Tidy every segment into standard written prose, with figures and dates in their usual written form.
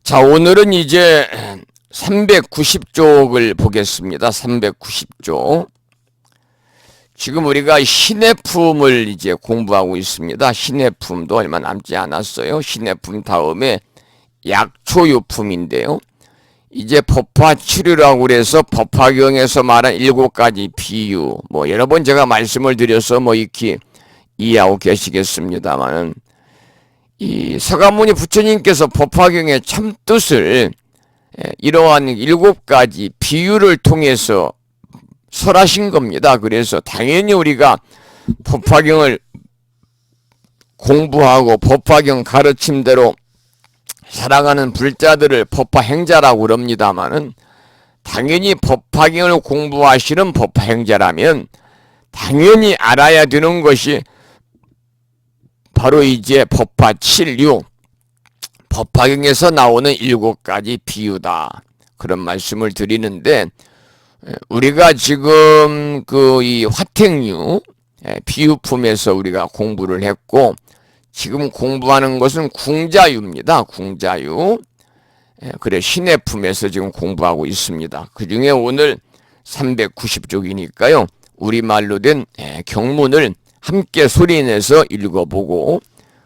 자, 오늘은 이제 390쪽을 보겠습니다. 390쪽. 지금 우리가 신해품을 이제 공부하고 있습니다. 신해품도 얼마 남지 않았어요. 신해품 다음에 약초유품인데요. 이제 법화치류라고 그래서 법화경에서 말한 7가지 비유, 여러 번 제가 말씀을 드려서 익히 이해하고 계시겠습니다만은, 이 서가모니 부처님께서 법화경의 참뜻을 이러한 7가지 비유를 통해서 설하신 겁니다. 그래서 당연히 우리가 법화경을 공부하고 법화경 가르침대로 살아가는 불자들을 법화행자라고 그럽니다마는, 당연히 법화경을 공부하시는 법화행자라면 당연히 알아야 되는 것이 바로 이제 법화칠류, 법화경에서 나오는 7가지 비유다. 그런 말씀을 드리는데, 우리가 지금 이 화택류 비유품에서 우리가 공부를 했고, 지금 공부하는 것은 궁자유입니다. 궁자유. 그래, 신해품에서 지금 공부하고 있습니다. 그 중에 오늘 390쪽이니까요. 우리말로 된 경문을 함께 소리내서 읽어보고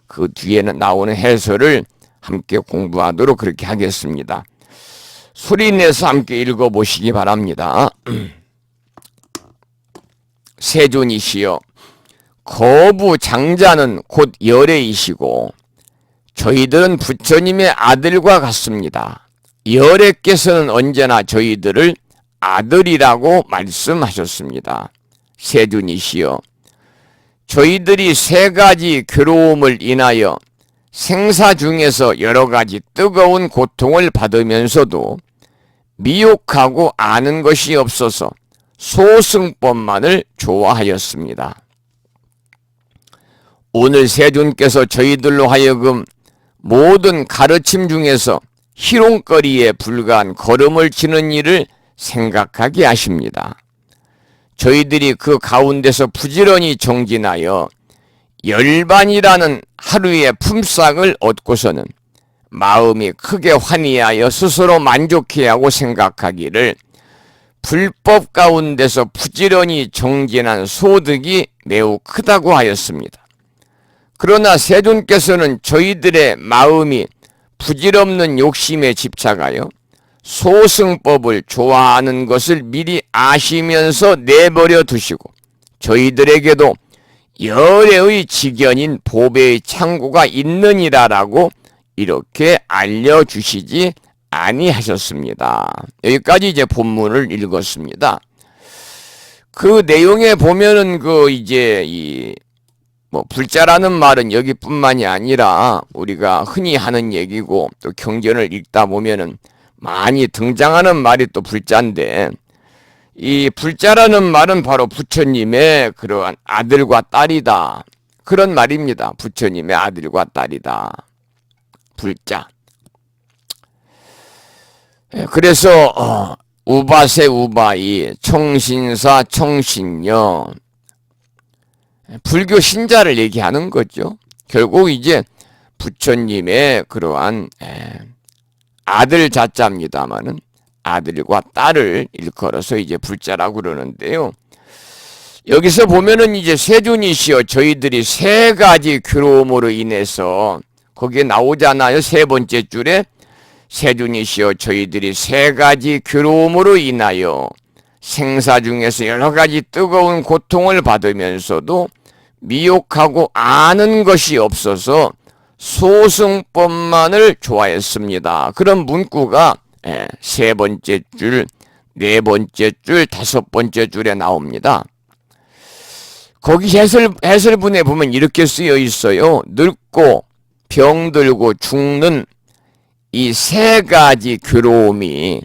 그 뒤에는 나오는 해설을 함께 공부하도록 그렇게 하겠습니다. 소리내서 함께 읽어보시기 바랍니다. 세존이시여, 거부장자는 곧 열애이시고 저희들은 부처님의 아들과 같습니다. 열애께서는 언제나 저희들을 아들이라고 말씀하셨습니다. 세존이시여, 저희들이 3가지 괴로움을 인하여 생사 중에서 여러 가지 뜨거운 고통을 받으면서도 미혹하고 아는 것이 없어서 소승법만을 좋아하였습니다. 오늘 세존께서 저희들로 하여금 모든 가르침 중에서 희롱거리에 불과한 걸음을 치는 일을 생각하게 하십니다. 저희들이 그 가운데서 부지런히 정진하여 열반이라는 하루의 품삯을 얻고서는 마음이 크게 환희하여 스스로 만족해하고 생각하기를 불법 가운데서 부지런히 정진한 소득이 매우 크다고 하였습니다. 그러나 세존께서는 저희들의 마음이 부질없는 욕심에 집착하여 소승법을 좋아하는 것을 미리 아시면서 내버려 두시고 저희들에게도 열애의 직연인 보배의 창고가 있느니라라고 이렇게 알려주시지 아니하셨습니다. 여기까지 이제 본문을 읽었습니다. 그 내용에 보면은 불자라는 말은 여기뿐만이 아니라 우리가 흔히 하는 얘기고 또 경전을 읽다 보면은 많이 등장하는 말이 또 불자인데, 이 불자라는 말은 바로 부처님의 그러한 아들과 딸이다. 그런 말입니다. 부처님의 아들과 딸이다. 불자. 그래서 우바세 우바이, 청신사 청신녀, 불교 신자를 얘기하는 거죠. 결국 이제 부처님의 그러한 아들 자자입니다마는 아들과 딸을 일컬어서 이제 불자라고 그러는데요. 여기서 보면은 이제 세존이시여, 저희들이 3가지 괴로움으로 인해서, 거기에 나오잖아요. 3번째 줄에 세존이시여, 저희들이 3가지 괴로움으로 인하여 생사 중에서 여러 가지 뜨거운 고통을 받으면서도 미혹하고 아는 것이 없어서 소승법만을 좋아했습니다. 그런 문구가 3번째 줄, 4번째 줄, 5번째 줄에 나옵니다. 거기 해설문에 보면 이렇게 쓰여 있어요. 늙고 병들고 죽는 이 3가지 괴로움이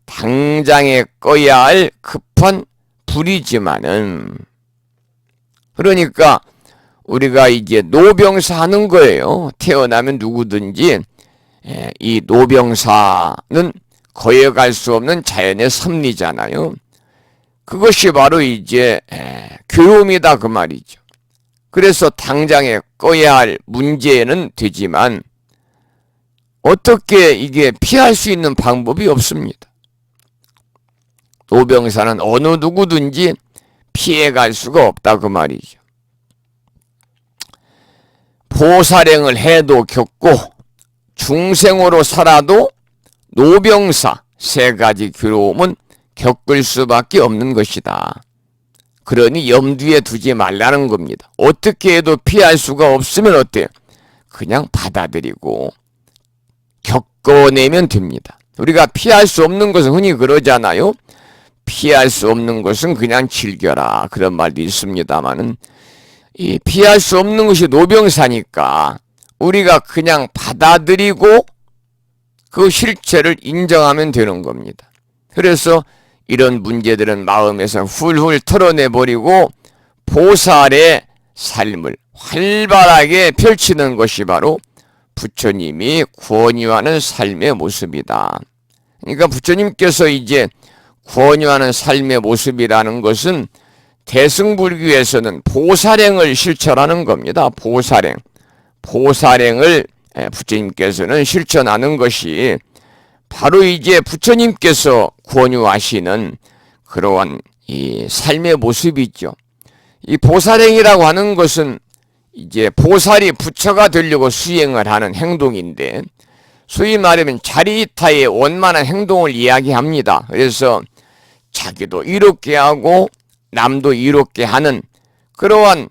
당장에 꺼야 할 급한 불이지만은, 그러니까 우리가 이제 노병사 하는 거예요. 태어나면 누구든지 이 노병사는 거역할 수 없는 자연의 섭리잖아요. 그것이 바로 이제 괴로움이다 그 말이죠. 그래서 당장에 꺼야 할 문제는 되지만 어떻게 이게 피할 수 있는 방법이 없습니다. 노병사는 어느 누구든지 피해갈 수가 없다 그 말이죠. 보살행을 해도 겪고 중생으로 살아도 노병사 세 가지 괴로움은 겪을 수밖에 없는 것이다. 그러니 염두에 두지 말라는 겁니다. 어떻게 해도 피할 수가 없으면 어때요? 그냥 받아들이고 겪어내면 됩니다. 우리가 피할 수 없는 것은 흔히 그러잖아요. 피할 수 없는 것은 그냥 즐겨라. 그런 말도 있습니다만은 이 피할 수 없는 것이 노병사니까 우리가 그냥 받아들이고 그 실체를 인정하면 되는 겁니다. 그래서 이런 문제들은 마음에서 훌훌 털어내버리고 보살의 삶을 활발하게 펼치는 것이 바로 부처님이 권유하는 삶의 모습이다. 그러니까 부처님께서 이제 권유하는 삶의 모습이라는 것은 대승불교에서는 보살행을 실천하는 겁니다. 보살행을 부처님께서는 실천하는 것이 바로 이제 부처님께서 권유하시는 그러한 이 삶의 모습이죠. 이 보살행이라고 하는 것은 이제 보살이 부처가 되려고 수행을 하는 행동인데 소위 말하면 자리타의 원만한 행동을 이야기합니다. 그래서 자기도 이롭게 하고 남도 이롭게 하는 그러한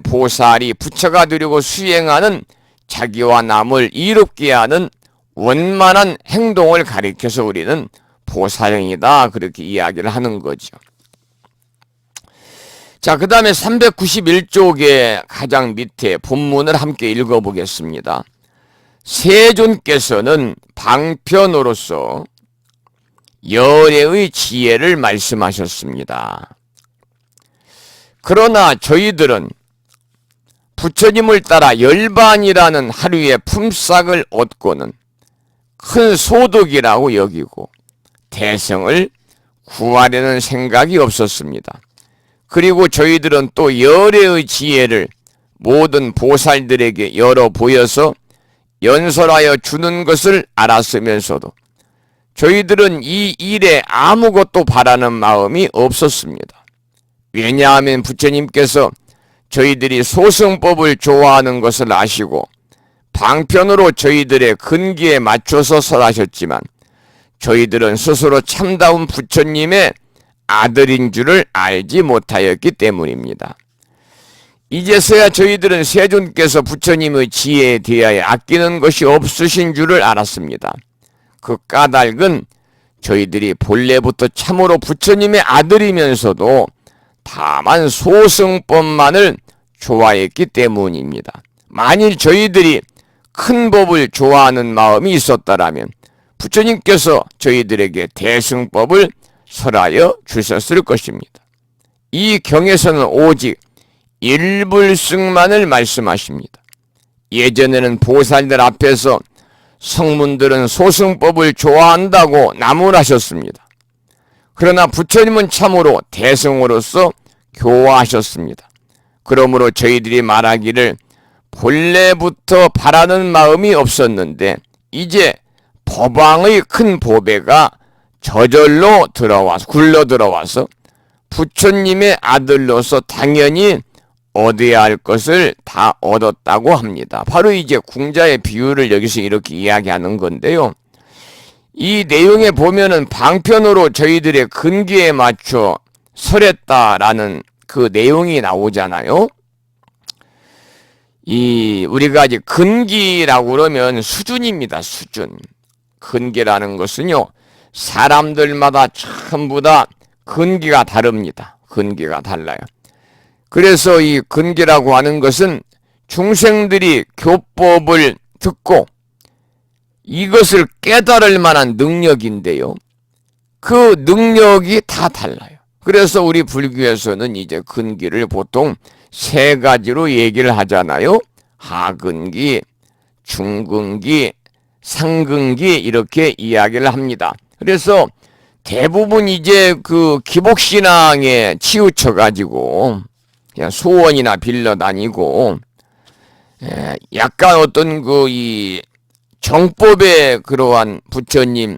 보살이 부처가 되려고 수행하는 자기와 남을 이롭게 하는 원만한 행동을 가리켜서 우리는 보살행이다 그렇게 이야기를 하는 거죠. 자, 그 다음에 391쪽의 가장 밑에 본문을 함께 읽어보겠습니다. 세존께서는 방편으로서 열애의 지혜를 말씀하셨습니다. 그러나 저희들은 부처님을 따라 열반이라는 하루의 품삯을 얻고는 큰 소득이라고 여기고 대성을 구하려는 생각이 없었습니다. 그리고 저희들은 또 열애의 지혜를 모든 보살들에게 열어 보여서 연설하여 주는 것을 알았으면서도 저희들은 이 일에 아무것도 바라는 마음이 없었습니다. 왜냐하면 부처님께서 저희들이 소승법을 좋아하는 것을 아시고 방편으로 저희들의 근기에 맞춰서 설하셨지만 저희들은 스스로 참다운 부처님의 아들인 줄을 알지 못하였기 때문입니다. 이제서야 저희들은 세존께서 부처님의 지혜에 대하여 아끼는 것이 없으신 줄을 알았습니다. 그 까닭은 저희들이 본래부터 참으로 부처님의 아들이면서도 다만 소승법만을 좋아했기 때문입니다. 만일 저희들이 큰 법을 좋아하는 마음이 있었다라면 부처님께서 저희들에게 대승법을 설하여 주셨을 것입니다. 이 경에서는 오직 일불승만을 말씀하십니다. 예전에는 보살들 앞에서 성문들은 소승법을 좋아한다고 나무라셨습니다. 그러나 부처님은 참으로 대승으로서 교화하셨습니다. 그러므로 저희들이 말하기를 본래부터 바라는 마음이 없었는데 이제 법왕의 큰 보배가 저절로 굴러 들어와서 부처님의 아들로서 당연히 얻어야 할 것을 다 얻었다고 합니다. 바로 이제 궁자의 비유를 여기서 이렇게 이야기하는 건데요. 이 내용에 보면은 방편으로 저희들의 근기에 맞춰 설했다라는 그 내용이 나오잖아요. 우리가 이제 근기라고 그러면 수준입니다. 수준. 근기라는 것은요, 사람들마다 전부 다 근기가 다릅니다. 근기가 달라요. 그래서 이 근기라고 하는 것은 중생들이 교법을 듣고 이것을 깨달을 만한 능력인데요. 그 능력이 다 달라요. 그래서 우리 불교에서는 이제 근기를 보통 세 가지로 얘기를 하잖아요. 하근기, 중근기, 상근기 이렇게 이야기를 합니다. 그래서 대부분 이제 그 기복신앙에 치우쳐가지고 그냥 소원이나 빌러 다니고 약간 어떤 그 이 정법의 그러한 부처님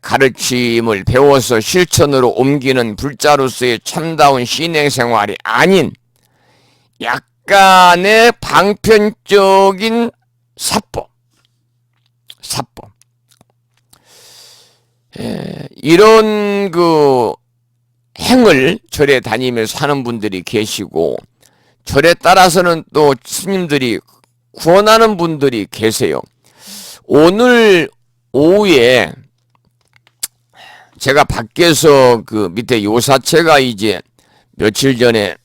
가르침을 배워서 실천으로 옮기는 불자로서의 참다운 신행생활이 아닌 약간의 방편적인 사법, 이런 그 행을 절에 다니면서 하는 분들이 계시고, 절에 따라서는 또 스님들이 구원하는 분들이 계세요. 오늘 오후에 제가 밖에서 그 밑에 요사체가 이제 며칠 전에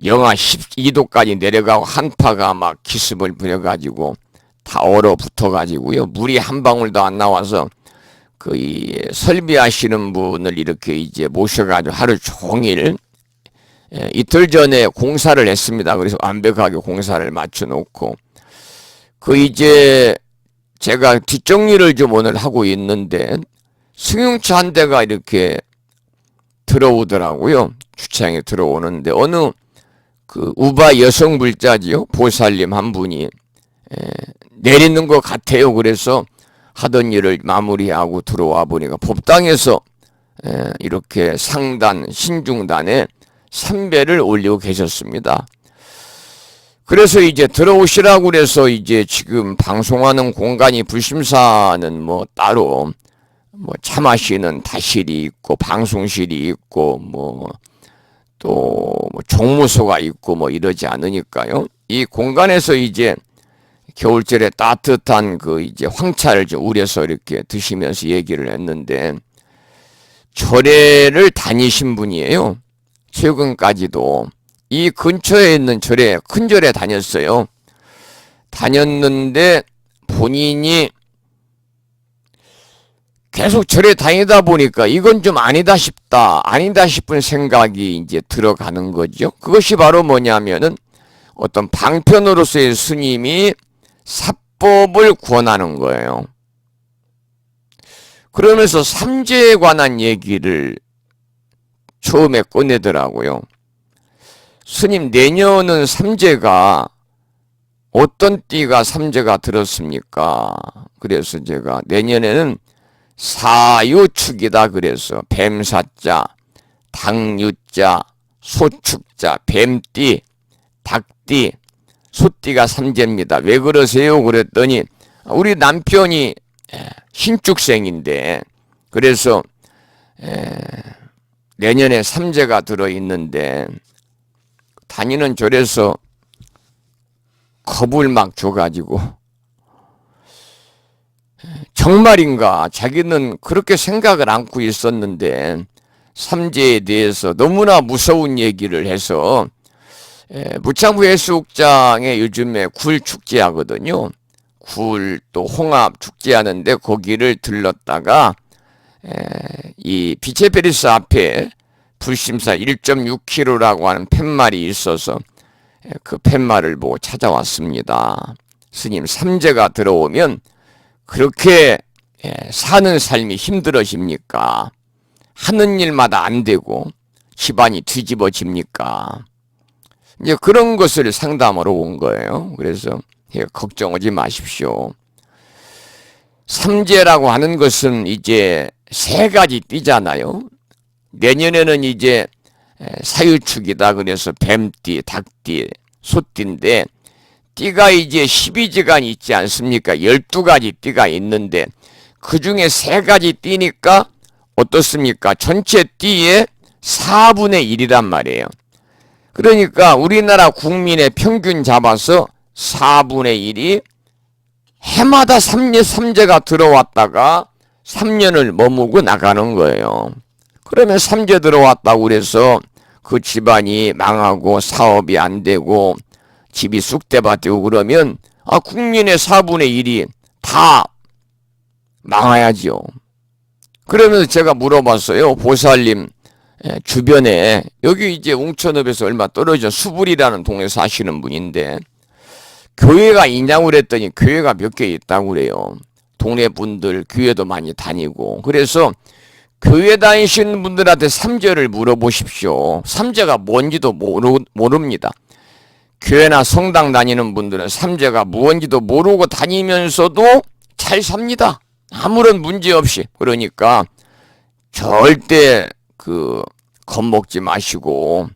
영하 12도까지 내려가고 한파가 막 기습을 부려가지고 다 얼어붙어가지고요. 물이 한 방울도 안 나와서 그 설비하시는 분을 이렇게 이제 모셔가지고 하루 종일 이틀 전에 공사를 했습니다. 그래서 완벽하게 공사를 맞춰놓고 그 이제 제가 뒷정리를 좀 오늘 하고 있는데 승용차 한 대가 이렇게 들어오더라고요. 주차장에 들어오는데 어느 그 우바 여성 불자지요. 보살님 한 분이 내리는 것 같아요. 그래서 하던 일을 마무리하고 들어와 보니까 법당에서 이렇게 상단, 신중단에 삼배를 올리고 계셨습니다. 그래서 이제 들어오시라고 그래서 이제 지금 방송하는 공간이 불심사는 뭐 따로 뭐 차 마시는 다실이 있고 방송실이 있고 뭐 또 종무소가 있고 뭐 이러지 않으니까요. 이 공간에서 이제 겨울철에 따뜻한 그 이제 황차를 좀 우려서 이렇게 드시면서 얘기를 했는데 절에를 다니신 분이에요. 최근까지도 이 근처에 있는 절에 큰 절에 다녔어요. 다녔는데 본인이 계속 절에 다니다 보니까 이건 좀 아니다 싶은 생각이 이제 들어가는 거죠. 그것이 바로 뭐냐면은 어떤 방편으로서의 스님이 사법을 구원하는 거예요. 그러면서 삼재에 관한 얘기를 처음에 꺼내더라고요. 스님, 내년은 삼재가 어떤 띠가 삼재가 들었습니까? 그래서 제가 내년에는 사유축이다 그래서 뱀사자, 닭유자, 소축자, 뱀띠, 닭띠, 소띠가 삼재입니다. 왜 그러세요? 그랬더니 우리 남편이 신축생인데 그래서 내년에 삼재가 들어있는데 다니는 절에서 겁을 막 줘가지고 정말인가 자기는 그렇게 생각을 안고 있었는데 삼재에 대해서 너무나 무서운 얘기를 해서 무창부 해수욕장에 요즘에 굴 축제하거든요. 굴 또 홍합 축제하는데 거기를 들렀다가 이 비체페리스 앞에 불심사 1.6km라고 하는 팻말이 있어서 그 팻말을 보고 찾아왔습니다. 스님, 삼재가 들어오면 그렇게 사는 삶이 힘들어집니까? 하는 일마다 안 되고 집안이 뒤집어집니까? 이제 그런 것을 상담하러 온 거예요. 그래서 걱정하지 마십시오. 삼재라고 하는 것은 이제 세 가지 띠잖아요. 내년에는 이제 사유축이다 그래서 뱀띠, 닭띠, 소띠인데 띠가 이제 12지간이 있지 않습니까? 12가지 띠가 있는데 그 중에 3가지 띠니까 어떻습니까? 전체 띠의 4분의 1이란 말이에요. 그러니까 우리나라 국민의 평균 잡아서 4분의 1이 해마다 삼재가 들어왔다가 3년을 머무고 나가는 거예요. 그러면 삼재 들어왔다고 그래서 그 집안이 망하고 사업이 안 되고 집이 쑥대밭되고 그러면 국민의 4분의 1이 다 망해야죠. 그러면서 제가 물어봤어요. 보살님 주변에 여기 이제 웅천읍에서 얼마 떨어져 수불이라는 동네 사시는 분인데 교회가 있냐고 그랬더니 교회가 몇 개 있다고 그래요. 동네 분들 교회도 많이 다니고 그래서 교회 다니시는 분들한테 삼재를 물어보십시오. 삼재가 뭔지도 모릅니다. 교회나 성당 다니는 분들은 삼재가 무언지도 모르고 다니면서도 잘 삽니다. 아무런 문제 없이. 그러니까 절대 겁먹지 마시고,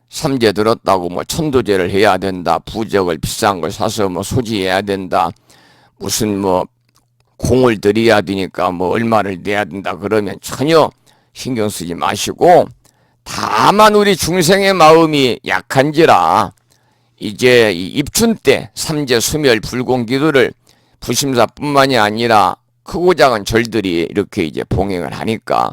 삼재 들었다고 뭐 천도제를 해야 된다, 부적을 비싼 걸 사서 뭐 소지해야 된다, 무슨 뭐 공을 들여야 되니까 뭐 얼마를 내야 된다, 그러면 전혀 신경 쓰지 마시고, 다만 우리 중생의 마음이 약한지라 이제 이 입춘 때 삼재 수멸 불공 기도를 부심사뿐만이 아니라 크고 작은 절들이 이렇게 이제 봉행을 하니까,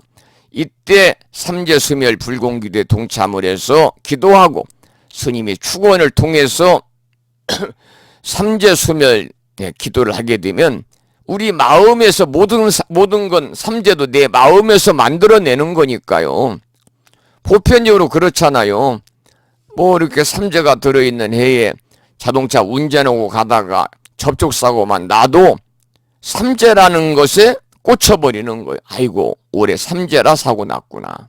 이때 삼재 수멸 불공 기도에 동참을 해서 기도하고 스님이 축원을 통해서 삼재 수멸 기도를 하게 되면 우리 마음에서 모든 건 삼재도 내 마음에서 만들어내는 거니까요. 보편적으로 그렇잖아요. 뭐 이렇게 삼재가 들어있는 해에 자동차 운전하고 가다가 접촉사고만 나도 삼재라는 것에 꽂혀버리는 거예요. 아이고, 올해 삼재라 사고 났구나.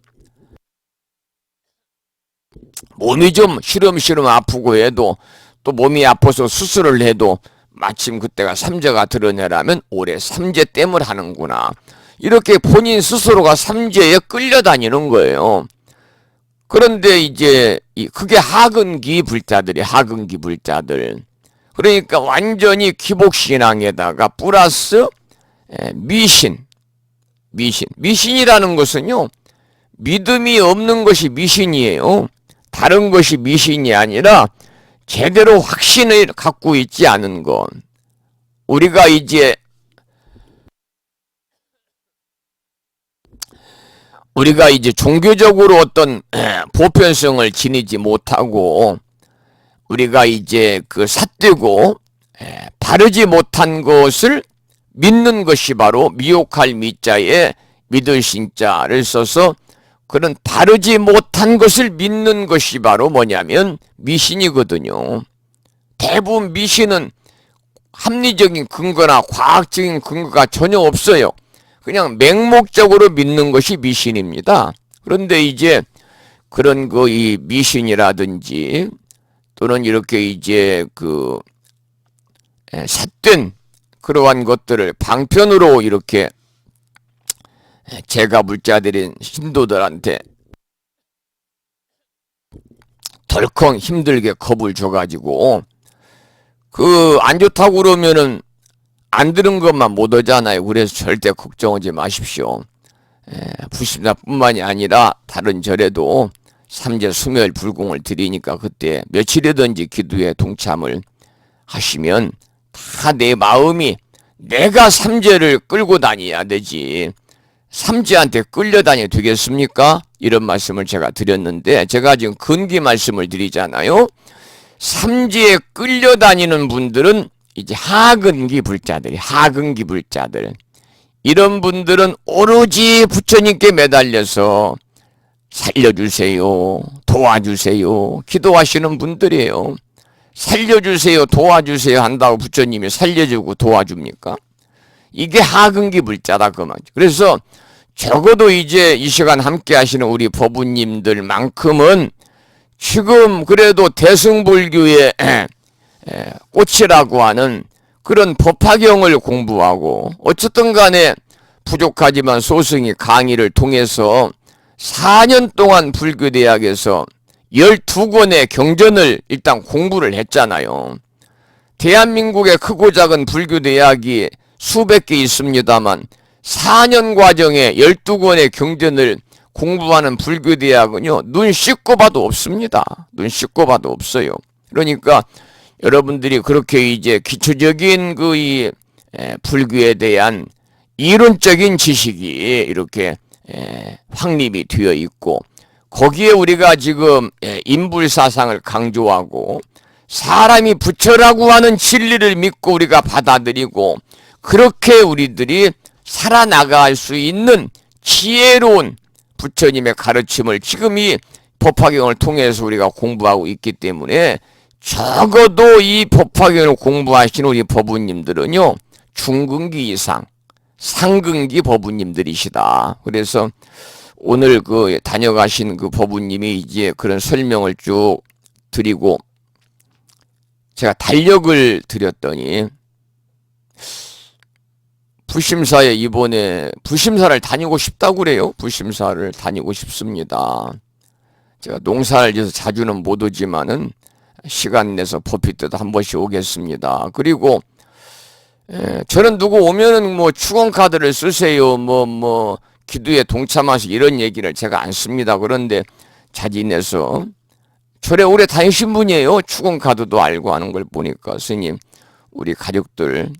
몸이 좀 시름시름 아프고 해도, 또 몸이 아파서 수술을 해도 마침 그때가 삼재가 드러내라면 올해 삼재 땜을 하는구나. 이렇게 본인 스스로가 삼재에 끌려다니는 거예요. 그런데 이제 그게 하근기 불자들이, 하근기 불자들. 그러니까 완전히 기복신앙에다가 플러스 미신이라는 것은요, 믿음이 없는 것이 미신이에요. 다른 것이 미신이 아니라 제대로 확신을 갖고 있지 않은 것. 우리가 이제 종교적으로 어떤 보편성을 지니지 못하고, 우리가 이제 삿되고 바르지 못한 것을 믿는 것이 바로 미혹할 미자에 믿을 신자를 써서, 그런 바르지 못한 것을 믿는 것이 바로 뭐냐면 미신이거든요. 대부분 미신은 합리적인 근거나 과학적인 근거가 전혀 없어요. 그냥 맹목적으로 믿는 것이 미신입니다. 그런데 이제 그런 이 미신이라든지 또는 이렇게 이제 삿된 그러한 것들을 방편으로 이렇게 제가불자들인 신도들한테 덜컹 힘들게 겁을 줘가지고 안 좋다고 그러면은 안 들은 것만 못 오잖아요. 그래서 절대 걱정하지 마십시오. 부심사뿐만이 아니라 다른 절에도 삼재 수멸 불공을 드리니까 그때 며칠이든지 기도에 동참을 하시면 다 내 마음이 내가 삼재를 끌고 다녀야 되지 삼재한테 끌려다녀 되겠습니까? 이런 말씀을 제가 드렸는데, 제가 지금 근기 말씀을 드리잖아요. 삼재에 끌려다니는 분들은 이제 하근기 불자들이, 하근기 불자들, 이런 분들은 오로지 부처님께 매달려서 살려주세요, 도와주세요 기도하시는 분들이에요. 살려주세요, 도와주세요 한다고 부처님이 살려주고 도와줍니까? 이게 하근기 불자다 그 말이죠. 그래서 적어도 이제 이 시간 함께 하시는 우리 법우님들만큼은 지금 그래도 대승불교의 꽃이라고 하는 그런 법화경을 공부하고, 어쨌든 간에 부족하지만 소승이 강의를 통해서 4년 동안 불교대학에서 12권의 경전을 일단 공부를 했잖아요. 대한민국의 크고 작은 불교대학이 수백 개 있습니다만 4년 과정에 12권의 경전을 공부하는 불교대학은요, 눈 씻고 봐도 없습니다. 눈 씻고 봐도 없어요. 그러니까 여러분들이 그렇게 이제 기초적인 이 불교에 대한 이론적인 지식이 이렇게 확립이 되어 있고, 거기에 우리가 지금 인불사상을 강조하고 사람이 부처라고 하는 진리를 믿고 우리가 받아들이고, 그렇게 우리들이 살아나갈 수 있는 지혜로운 부처님의 가르침을 지금 이 법화경을 통해서 우리가 공부하고 있기 때문에, 적어도 이 법화경을 공부하시는 우리 법우님들은요, 중근기 이상, 상근기 법우님들이시다. 그래서 오늘 다녀가신 법우님이 이제 그런 설명을 쭉 드리고 제가 달력을 드렸더니 부심사에 이번에 부심사를 다니고 싶다고 그래요. 부심사를 다니고 싶습니다. 제가 농사를 지어서 자주는 못 오지만은 시간 내서 버핏 한 번씩 오겠습니다. 그리고 저는 누구 오면은 뭐 축원카드를 쓰세요. 뭐 기도에 동참하시 이런 얘기를 제가 안 씁니다. 그런데 자진해서 절에 오래 다니신 분이에요. 축원카드도 알고 하는 걸 보니까 스님 우리 가족들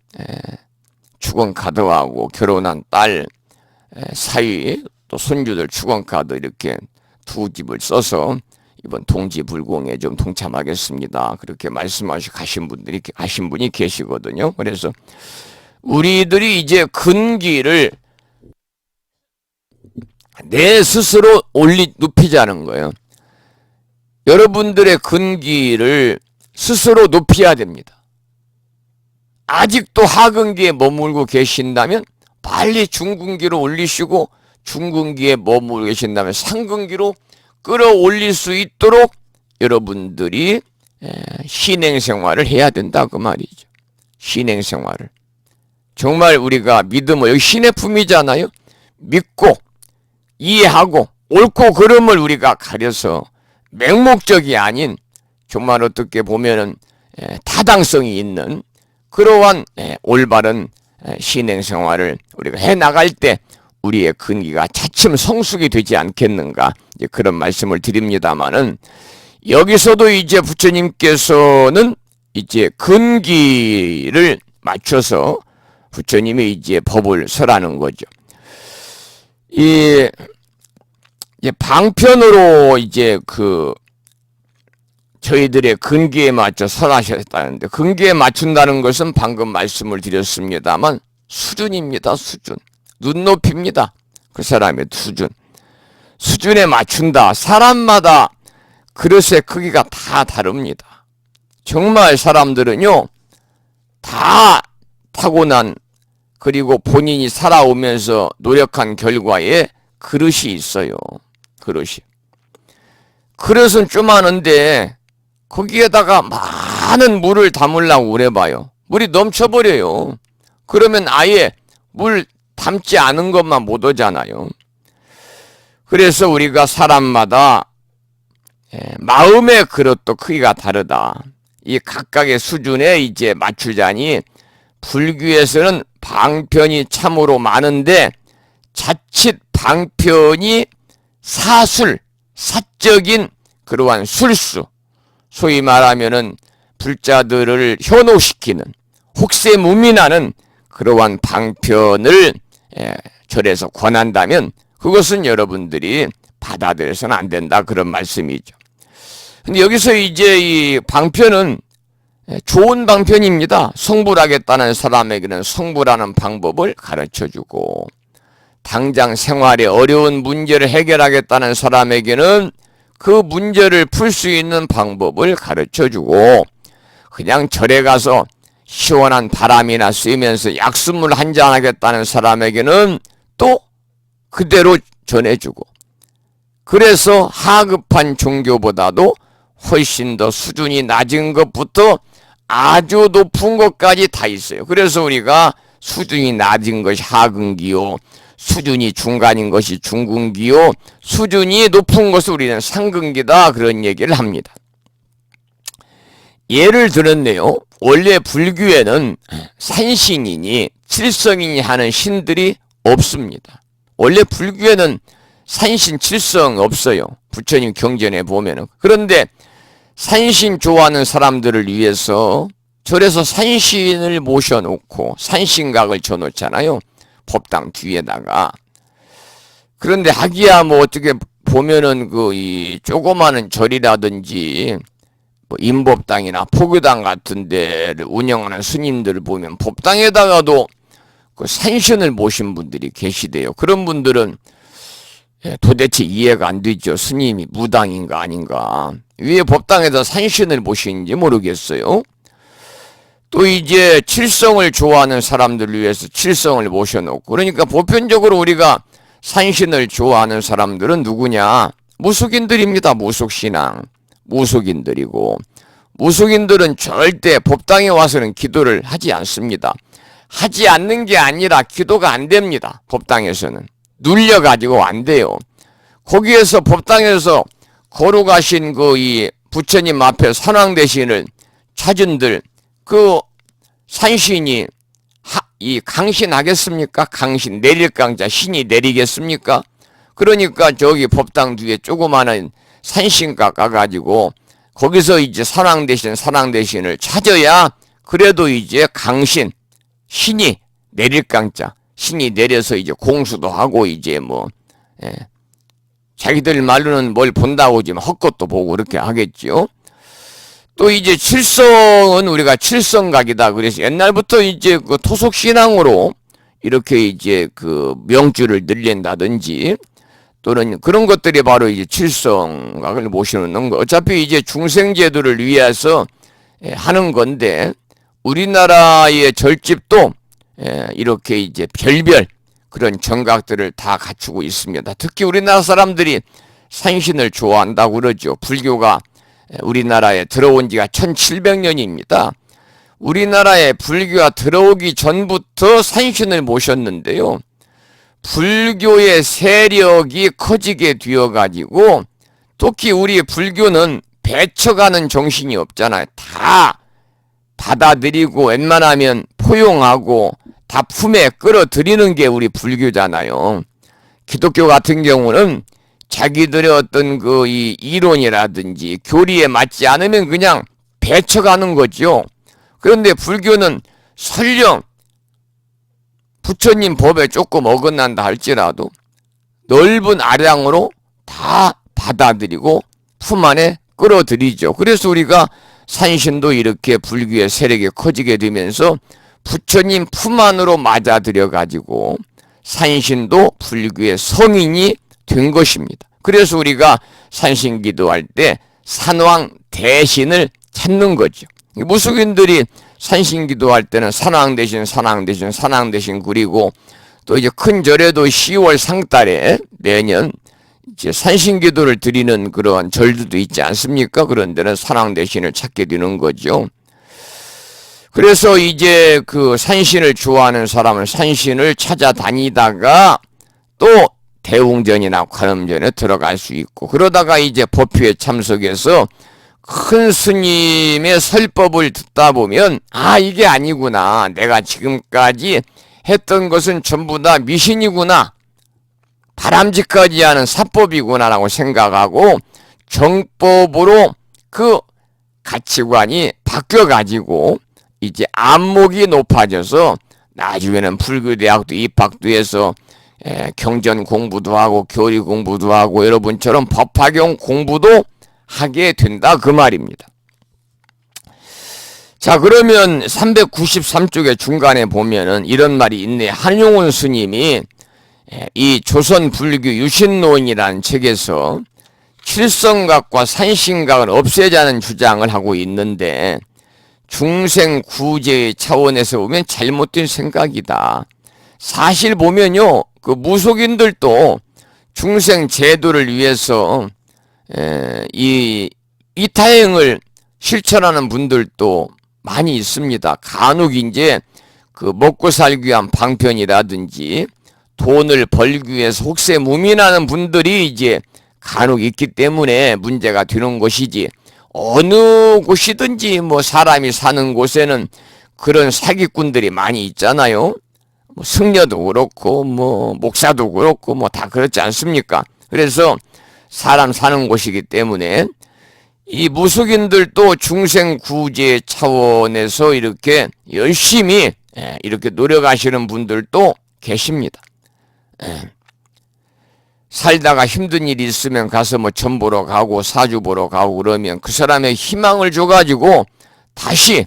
축원카드하고 결혼한 딸 사위 또 손주들 축원카드 이렇게 두 집을 써서 이번 동지불공에 좀 동참하겠습니다. 그렇게 말씀하신 분이 계시거든요. 그래서 우리들이 이제 근기를 내 스스로 높이자는 거예요. 여러분들의 근기를 스스로 높여야 됩니다. 아직도 하근기에 머물고 계신다면 빨리 중근기로 올리시고 중근기에 머물고 계신다면 상근기로 끌어올릴 수 있도록 여러분들이 신행생활을 해야 된다 그 말이죠. 신행생활을. 정말 우리가 믿음을 여기 신의 품이잖아요. 믿고 이해하고 옳고 그름을 우리가 가려서 맹목적이 아닌 정말 어떻게 보면은 타당성이 있는 그러한 올바른 신행생활을 우리가 해나갈 때 우리의 근기가 차츰 성숙이 되지 않겠는가 이제 그런 말씀을 드립니다마는 여기서도 이제 부처님께서는 이제 근기를 맞춰서 부처님이 이제 법을 설하는 거죠. 이제 방편으로 이제 저희들의 근기에 맞춰 설하셨다는데 근기에 맞춘다는 것은 방금 말씀을 드렸습니다만 수준입니다. 수준. 눈높이입니다. 그 사람의 수준. 수준에 맞춘다. 사람마다 그릇의 크기가 다 다릅니다. 정말 사람들은요. 다 타고난 그리고 본인이 살아오면서 노력한 결과에 그릇이 있어요. 그릇은 쪼마한데 거기에다가 많은 물을 담으려고 그래봐요. 물이 넘쳐버려요. 그러면 아예 물 담지 않은 것만 못 오잖아요. 그래서 우리가 사람마다 마음의 그릇도 크기가 다르다. 이 각각의 수준에 이제 맞추자니 불교에서는 방편이 참으로 많은데 자칫 방편이 사적인 그러한 술수, 소위 말하면은 불자들을 현혹시키는 혹세무민하는 그러한 방편을 절에서 권한다면 그것은 여러분들이 받아들여서는 안 된다 그런 말씀이죠. 근데 여기서 이제 이 방편은 좋은 방편입니다. 성불하겠다는 사람에게는 성불하는 방법을 가르쳐주고 당장 생활에 어려운 문제를 해결하겠다는 사람에게는 그 문제를 풀 수 있는 방법을 가르쳐주고 그냥 절에 가서 시원한 바람이나 쐬면서 약수물 한잔 하겠다는 사람에게는 또 그대로 전해주고 그래서 하급한 종교보다도 훨씬 더 수준이 낮은 것부터 아주 높은 것까지 다 있어요. 그래서 우리가 수준이 낮은 것이 하근기요. 수준이 중간인 것이 중근기요. 수준이 높은 것을 우리는 상근기다. 그런 얘기를 합니다. 예를 들었네요. 원래 불교에는 산신이니 칠성이니 하는 신들이 없습니다. 원래 불교에는 산신 칠성 없어요. 부처님 경전에 보면은. 그런데 산신 좋아하는 사람들을 위해서 절에서 산신을 모셔놓고 산신각을 쳐놓잖아요. 법당 뒤에다가. 그런데 하기야 뭐 어떻게 보면은 이 조그마한 절이라든지 뭐 임법당이나 포교당 같은 데를 운영하는 스님들을 보면 법당에다가도 그 산신을 모신 분들이 계시대요. 그런 분들은 도대체 이해가 안 되죠. 스님이 무당인가 아닌가. 왜 법당에다 산신을 모시는지 모르겠어요. 또 이제 칠성을 좋아하는 사람들을 위해서 칠성을 모셔놓고 그러니까 보편적으로 우리가 산신을 좋아하는 사람들은 누구냐? 무속인들입니다. 무속신앙. 무속인들이고 무속인들은 절대 법당에 와서는 기도를 하지 않습니다. 하지 않는 게 아니라 기도가 안 됩니다. 법당에서는. 눌려가지고 안 돼요. 거기에서 법당에서 거룩하신 그 이 부처님 앞에 선왕대신을 찾은들 그 산신이 이 강신하겠습니까? 강신 내릴 강자 신이 내리겠습니까? 그러니까 저기 법당 뒤에 조그마한 산신가 가가지고 거기서 이제 선왕대신을 찾아야 그래도 이제 강신 신이 내릴 강자 신이 내려서 이제 공수도 하고 이제 뭐 자기들 말로는 뭘 본다고 지금 헛것도 보고 그렇게 하겠죠. 또 이제 칠성은 우리가 칠성각이다. 그래서 옛날부터 이제 그 토속신앙으로 이렇게 이제 그 명주를 늘린다든지 또는 그런 것들이 바로 이제 칠성각을 모시는 거. 어차피 이제 중생제도를 위해서 하는 건데 우리나라의 절집도 이렇게 이제 별별 그런 정각들을 다 갖추고 있습니다. 특히 우리나라 사람들이 산신을 좋아한다고 그러죠. 불교가 우리나라에 들어온 지가 1700년입니다. 우리나라에 불교가 들어오기 전부터 산신을 모셨는데요. 불교의 세력이 커지게 되어가지고 특히 우리 불교는 배척하는 정신이 없잖아요. 다 받아들이고 웬만하면 포용하고 다 품에 끌어들이는 게 우리 불교잖아요. 기독교 같은 경우는 자기들의 어떤 그 이 이론이라든지 교리에 맞지 않으면 그냥 배척하는 거죠. 그런데 불교는 설령 부처님 법에 조금 어긋난다 할지라도 넓은 아량으로 다 받아들이고 품 안에 끌어들이죠. 그래서 우리가 산신도 이렇게 불교의 세력이 커지게 되면서 부처님 품 안으로 맞아들여 가지고 산신도 불교의 성인이 된 것입니다. 그래서 우리가 산신 기도할 때 산왕 대신을 찾는 거죠. 무속인들이 산신 기도할 때는 산왕 대신 그리고 또 이제 큰 절에도 10월 상달에 매년 이제 산신 기도를 드리는 그런 절들도 있지 않습니까? 그런 데는 산왕 대신을 찾게 되는 거죠. 그래서 이제 그 산신을 좋아하는 사람은 산신을 찾아다니다가 또 대웅전이나 관음전에 들어갈 수 있고 그러다가 이제 법회에 참석해서 큰 스님의 설법을 듣다 보면 아 이게 아니구나 내가 지금까지 했던 것은 전부 다 미신이구나 바람직하지 않은 사법이구나 라고 생각하고 정법으로 그 가치관이 바뀌어가지고 이제 안목이 높아져서 나중에는 불교대학도 입학도 해서 경전 공부도 하고 교리 공부도 하고 여러분처럼 법화경 공부도 하게 된다 그 말입니다. 자 그러면 393쪽의 중간에 보면은 이런 말이 있네. 한용운 스님이 이 조선 불교 유신론이라는 책에서 칠성각과 산신각을 없애자는 주장을 하고 있는데 중생 구제의 차원에서 보면 잘못된 생각이다. 사실 보면요 그 무속인들도 중생 제도를 위해서 이 이타행을 실천하는 분들도 많이 있습니다. 간혹 이제 그 먹고 살기 위한 방편이라든지 돈을 벌기 위해서 혹세 무민하는 분들이 이제 간혹 있기 때문에 문제가 되는 것이지 어느 곳이든지 뭐 사람이 사는 곳에는 그런 사기꾼들이 많이 있잖아요. 뭐 승려도 그렇고 뭐 목사도 그렇고 뭐 다 그렇지 않습니까? 그래서 사람 사는 곳이기 때문에 이 무속인들도 중생 구제 차원에서 이렇게 열심히 이렇게 노력하시는 분들도 계십니다. 살다가 힘든 일이 있으면 가서 뭐 점 보러 가고 사주 보러 가고 그러면 그 사람의 희망을 줘가지고 다시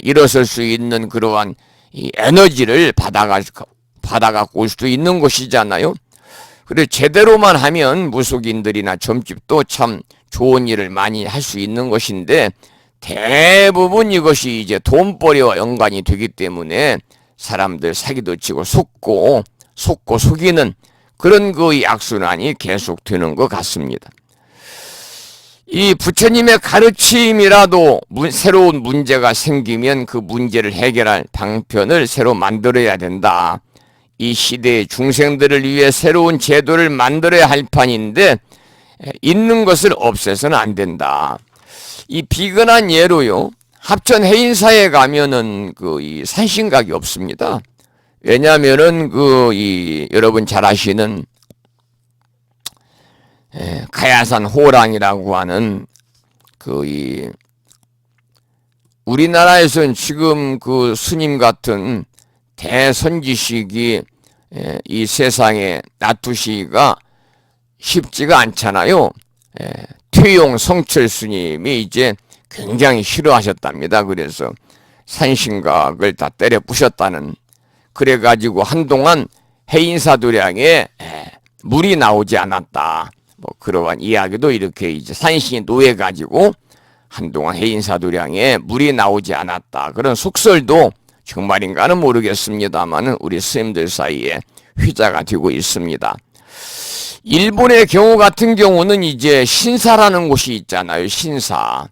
일어설 수 있는 그러한 이 에너지를 받아갖고 올 수도 있는 것이잖아요. 그래 제대로만 하면 무속인들이나 점집도 참 좋은 일을 많이 할 수 있는 것인데 대부분 이것이 이제 돈벌이와 연관이 되기 때문에 사람들 사기도 치고 속고 속이는 그런 그 악순환이 계속되는 것 같습니다. 이 부처님의 가르침이라도 새로운 문제가 생기면 그 문제를 해결할 방편을 새로 만들어야 된다. 이 시대의 중생들을 위해 새로운 제도를 만들어야 할 판인데 있는 것을 없애서는 안 된다. 이 비근한 예로요. 합천 해인사에 가면은 이 산신각이 없습니다. 왜냐하면은 여러분 잘 아시는 가야산 호랑이라고 하는 우리나라에서는 지금 스님 같은 대선지식이 이 세상에 놔두시기가 쉽지가 않잖아요. 퇴용 성철 스님이 이제 굉장히 싫어하셨답니다. 그래서 산신각을 다 때려 부셨다는, 그래가지고 한동안 해인사도량에 물이 나오지 않았다. 뭐 그러한 이야기도 이렇게 이제 산신이 노해가지고 한동안 해인사도량에 물이 나오지 않았다. 그런 속설도 정말인가는 모르겠습니다만은 우리 스님들 사이에 휘자가 되고 있습니다. 일본의 경우 같은 경우는 이제 신사라는 곳이 있잖아요. 신사.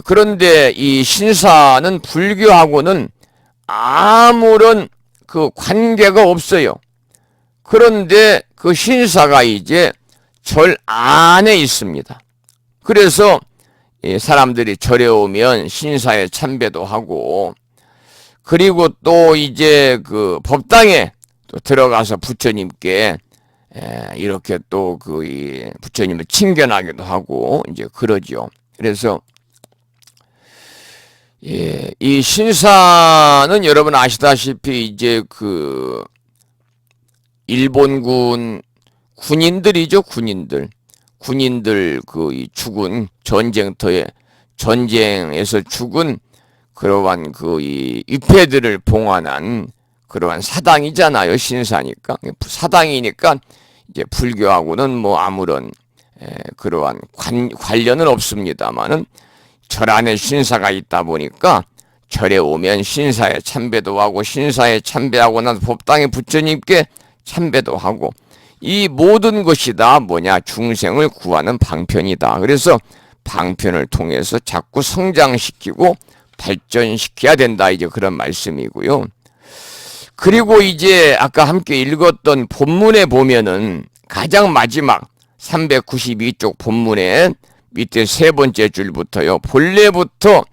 그런데 이 신사는 불교하고는 아무런 관계가 없어요. 그런데 그 신사가 이제 절 안에 있습니다. 그래서 사람들이 절에 오면 신사에 참배도 하고, 그리고 또 이제 법당에 또 들어가서 부처님께 이렇게 또 이 부처님을 친견하기도 하고 이제 그러죠. 그래서 이 신사는 여러분 아시다시피 이제 일본군 군인들이죠. 군인들 이 죽은 전쟁에서 죽은 그러한 이 위패들을 봉안한 그러한 사당이잖아요. 신사니까. 사당이니까 이제 불교하고는 뭐 아무런 그러한 관련은 없습니다만은 절 안에 신사가 있다 보니까 절에 오면 신사에 참배도 하고, 신사에 참배하고 나서 법당의 부처님께 참배도 하고, 이 모든 것이 다 뭐냐? 중생을 구하는 방편이다. 그래서 방편을 통해서 자꾸 성장시키고 발전시켜야 된다. 이제 그런 말씀이고요. 그리고 이제 아까 함께 읽었던 본문에 보면은 가장 마지막 392쪽 본문에 밑에 세 번째 줄부터요. 본래부터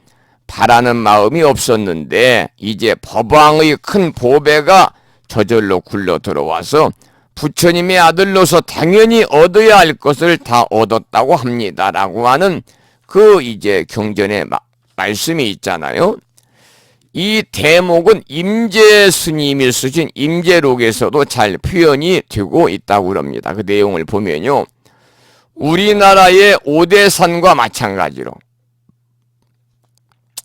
바라는 마음이 없었는데 이제 법왕의 큰 보배가 저절로 굴러 들어와서 부처님의 아들로서 당연히 얻어야 할 것을 다 얻었다고 합니다. 라고 하는 이제 경전의 말씀이 있잖아요. 이 대목은 임재 스님이 쓰신 임재록에서도 잘 표현이 되고 있다고 그럽니다. 그 내용을 보면요. 우리나라의 오대산과 마찬가지로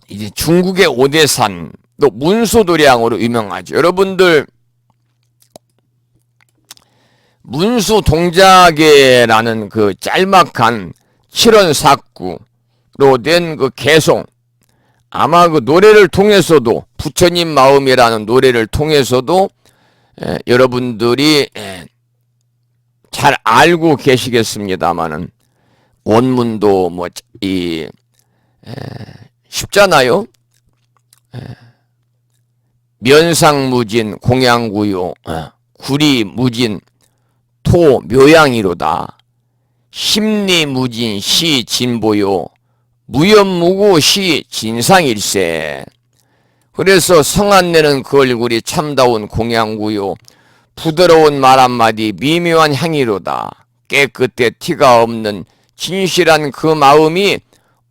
이제 중국의 오대산도 문수도량으로 유명하죠. 여러분들 문수동자계라는 짤막한 7원사구로 된 개송, 아마 노래를 통해서도 부처님 마음이라는 노래를 통해서도 여러분들이 잘 알고 계시겠습니다만은 원문도 쉽잖아요. 면상무진 공양구요, 구리무진 토 묘양이로다. 심리무진 시 진보요, 무연무구 시 진상일세. 그래서 성안내는 그 얼굴이 참다운 공양구요, 부드러운 말 한마디 미묘한 향이로다. 깨끗해 티가 없는 진실한 그 마음이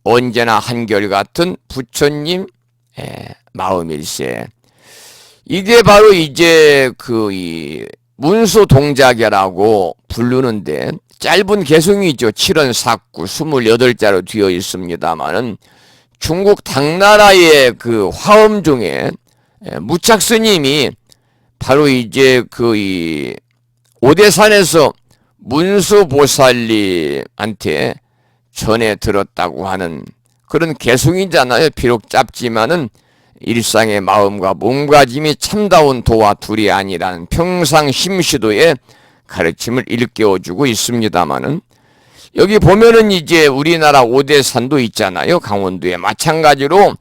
언제나 한결같은 부처님 마음일세. 이게 바로 이제 이 문수동자계라고 부르는데, 짧은 개성이 있죠. 7원사구 28자로 되어 있습니다만은 중국 당나라의 화엄 중에 무착 스님이 바로 이제 이 오대산에서 문수보살님한테 전해 들었다고 하는 그런 개성이잖아요. 비록 짧지만은 일상의 마음과 몸가짐이 참다운 도와 둘이 아니라는 평상심시도의 가르침을 일깨워주고 있습니다마는, 여기 보면은 이제 우리나라 오대산도 있잖아요. 강원도에. 마찬가지로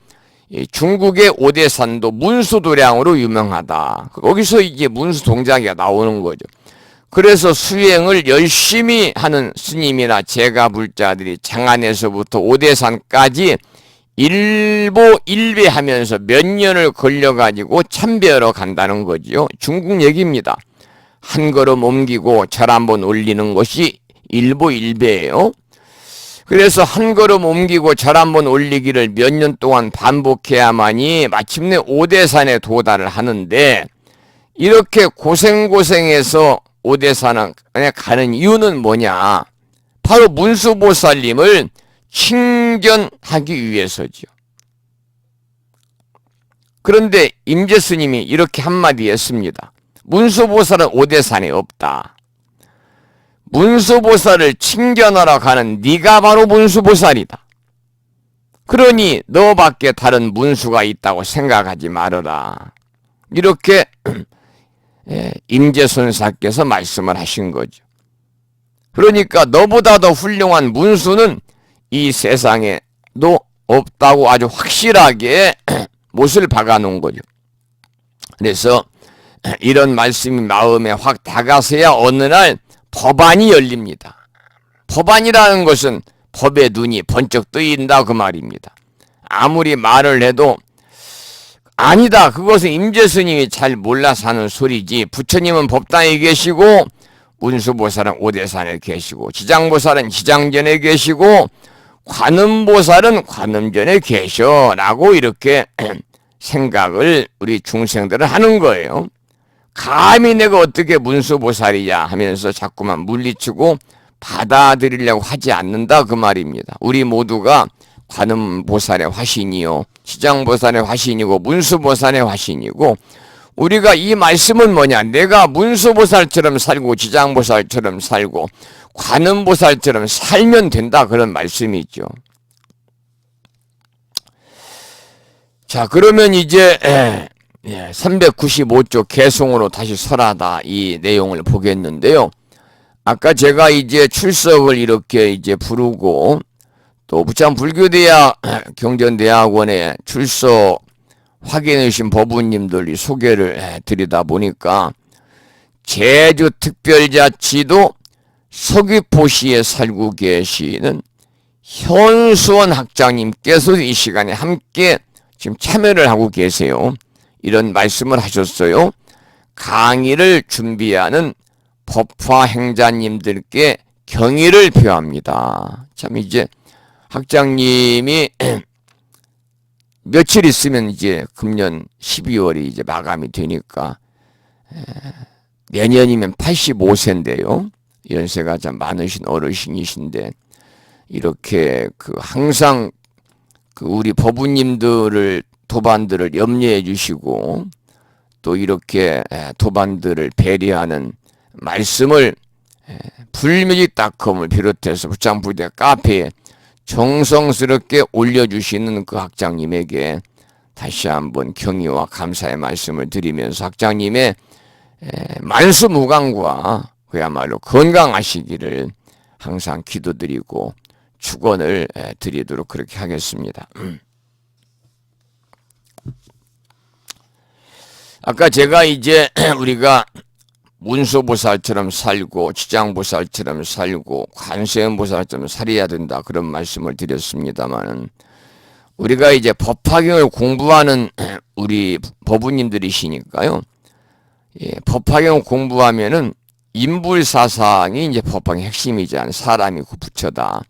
중국의 오대산도 문수도량으로 유명하다. 거기서 이제 문수 동작이 나오는 거죠. 그래서 수행을 열심히 하는 스님이나 제가불자들이 장안에서부터 오대산까지 일보일배하면서 몇 년을 걸려가지고 참배하러 간다는 거지요. 중국 얘기입니다. 한 걸음 옮기고 절 한번 올리는 것이 일보일배예요. 그래서 한 걸음 옮기고 절 한번 올리기를 몇 년 동안 반복해야만이 마침내 오대산에 도달을 하는데, 이렇게 고생고생해서 오대산에 가는 이유는 뭐냐? 바로 문수보살님을 칭견하기 위해서지요. 그런데 임재스님이 이렇게 한마디 했습니다. 문수보살은 오대산에 없다. 문수보살을 칭견하러 가는 네가 바로 문수보살이다. 그러니 너밖에 다른 문수가 있다고 생각하지 말아라. 이렇게 임재선사께서 말씀을 하신 거죠. 그러니까 너보다 더 훌륭한 문수는 이 세상에도 없다고 아주 확실하게 못을 박아놓은 거죠. 그래서 이런 말씀이 마음에 확 다가서야 어느 날 법안이 열립니다. 법안이라는 것은 법의 눈이 번쩍 뜨인다 그 말입니다. 아무리 말을 해도 아니다, 그것은 임재스님이 잘 몰라서 하는 소리지. 부처님은 법당에 계시고 문수보살은 오대산에 계시고 지장보살은 지장전에 계시고 관음보살은 관음전에 계셔 라고 이렇게 생각을 우리 중생들은 하는 거예요. 감히 내가 어떻게 문수보살이야 하면서 자꾸만 물리치고 받아들이려고 하지 않는다 그 말입니다. 우리 모두가 관음보살의 화신이요, 지장보살의 화신이고 문수보살의 화신이고, 우리가 이 말씀은 뭐냐? 내가 문수보살처럼 살고 지장보살처럼 살고 관음보살처럼 살면 된다, 그런 말씀이 있죠. 자, 그러면 이제 395조 개송으로 다시 설하다 이 내용을 보겠는데요. 아까 제가 이제 출석을 이렇게 이제 부르고 또 부천불교대학 경전대학원에 출석 확인해 주신 법우님들이 소개를 드리다 보니까 제주특별자치도 서귀포시에 살고 계시는 현수원 학장님께서 이 시간에 함께 지금 참여를 하고 계세요. 이런 말씀을 하셨어요. 강의를 준비하는 법화행자님들께 경의를 표합니다. 참 이제 학장님이 며칠 있으면 이제 금년 12월이 이제 마감이 되니까 내년이면 85세인데요. 연세가 참 많으신 어르신이신데 이렇게 항상 우리 법우님들을 도반들을 염려해 주시고 또 이렇게 도반들을 배려하는 말씀을 불뮤직닷컴을 비롯해서 부창불대 카페에 정성스럽게 올려주시는 그 학장님에게 다시 한번 경의와 감사의 말씀을 드리면서 학장님의 만수무강과 그야말로 건강하시기를 항상 기도드리고 축원을 드리도록 그렇게 하겠습니다. 아까 제가 이제 우리가 문수보살처럼 살고 지장보살처럼 살고 관세음보살처럼 살아야 된다 그런 말씀을 드렸습니다만, 우리가 이제 법화경을 공부하는 우리 법우님들이시니까요. 법화경을 공부하면은 인불사상이 이제 법화경의 핵심이지 않은 사람이 그 부처다.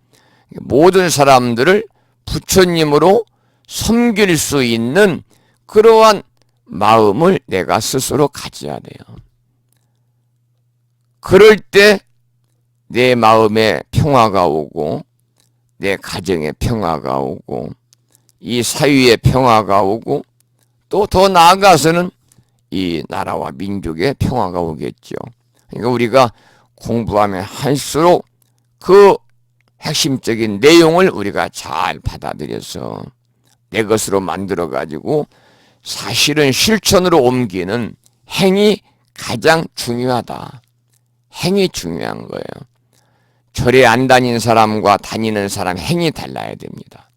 모든 사람들을 부처님으로 섬길 수 있는 그러한 마음을 내가 스스로 가져야 돼요. 그럴 때 내 마음에 평화가 오고 내 가정에 평화가 오고 이 사회에 평화가 오고 또 더 나아가서는 이 나라와 민족에 평화가 오겠죠. 그러니까 우리가 공부하면 할수록 그 핵심적인 내용을 우리가 잘 받아들여서 내 것으로 만들어가지고 사실은 실천으로 옮기는 행이 가장 중요하다. 행이 중요한 거예요. 절에 안 다닌 사람과 다니는 사람 행이 달라야 됩니다.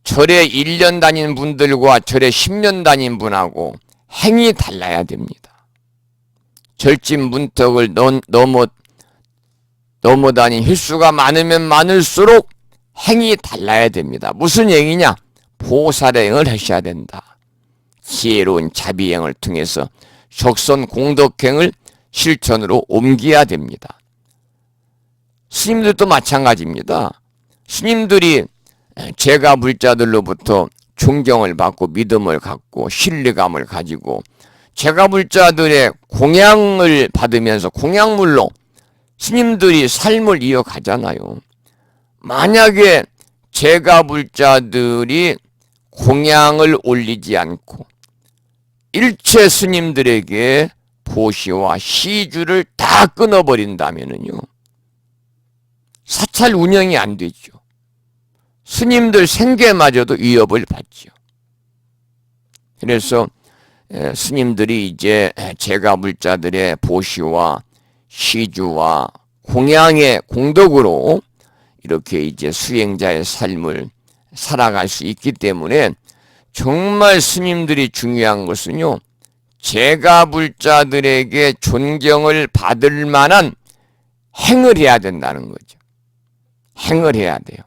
절에 1년 다닌 분들과 절에 10년 다닌 분하고 행이 달라야 됩니다. 절집 문턱을 넘어 다닌 횟수가 많으면 많을수록 행이 달라야 됩니다. 무슨 행이냐? 보살행을 하셔야 된다. 지혜로운 자비행을 통해서 적선 공덕행을 실천으로 옮겨야 됩니다. 스님들도 마찬가지입니다. 스님들이 제가불자들로부터 존경을 받고 믿음을 갖고 신뢰감을 가지고 제가불자들의 공양을 받으면서 공양물로 스님들이 삶을 이어가잖아요. 만약에 제가불자들이 공양을 올리지 않고 일체 스님들에게 보시와 시주를 다 끊어버린다면요, 사찰 운영이 안 되죠. 스님들 생계마저도 위협을 받죠. 그래서 스님들이 이제 제가불자들의 보시와 시주와 공양의 공덕으로 이렇게 이제 수행자의 삶을 살아갈 수 있기 때문에 정말 스님들이 중요한 것은요, 제가불자들에게 존경을 받을 만한 행을 해야 된다는 거죠. 행을 해야 돼요.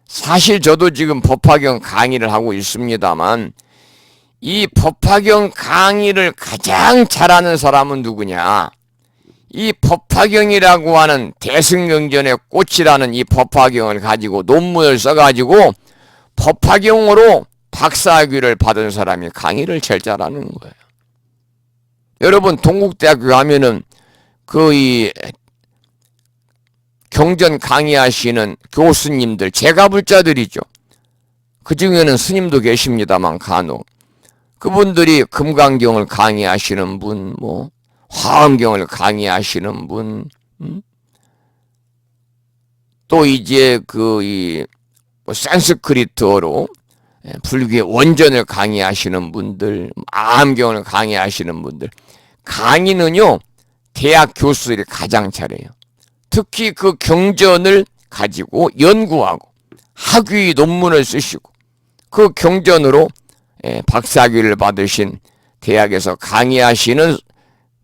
사실 저도 지금 법화경 강의를 하고 있습니다만 이 법화경 강의를 가장 잘하는 사람은 누구냐? 이 법화경이라고 하는 대승경전의 꽃이라는 이 법화경을 가지고 논문을 써가지고 법화경으로 박사학위를 받은 사람이 강의를 제일 잘하는 거예요. 여러분 동국대학교 가면은 이 경전 강의하시는 교수님들 제가불자들이죠. 그 중에는 스님도 계십니다만 간혹 그분들이 금강경을 강의하시는 분, 화엄경을 강의하시는 분, 또 이제 산스크리트어로 불교의 원전을 강의하시는 분들, 아함경을 강의하시는 분들, 강의는요 대학 교수들이 가장 잘해요. 특히 그 경전을 가지고 연구하고 학위 논문을 쓰시고 그 경전으로 박사학위를 받으신 대학에서 강의하시는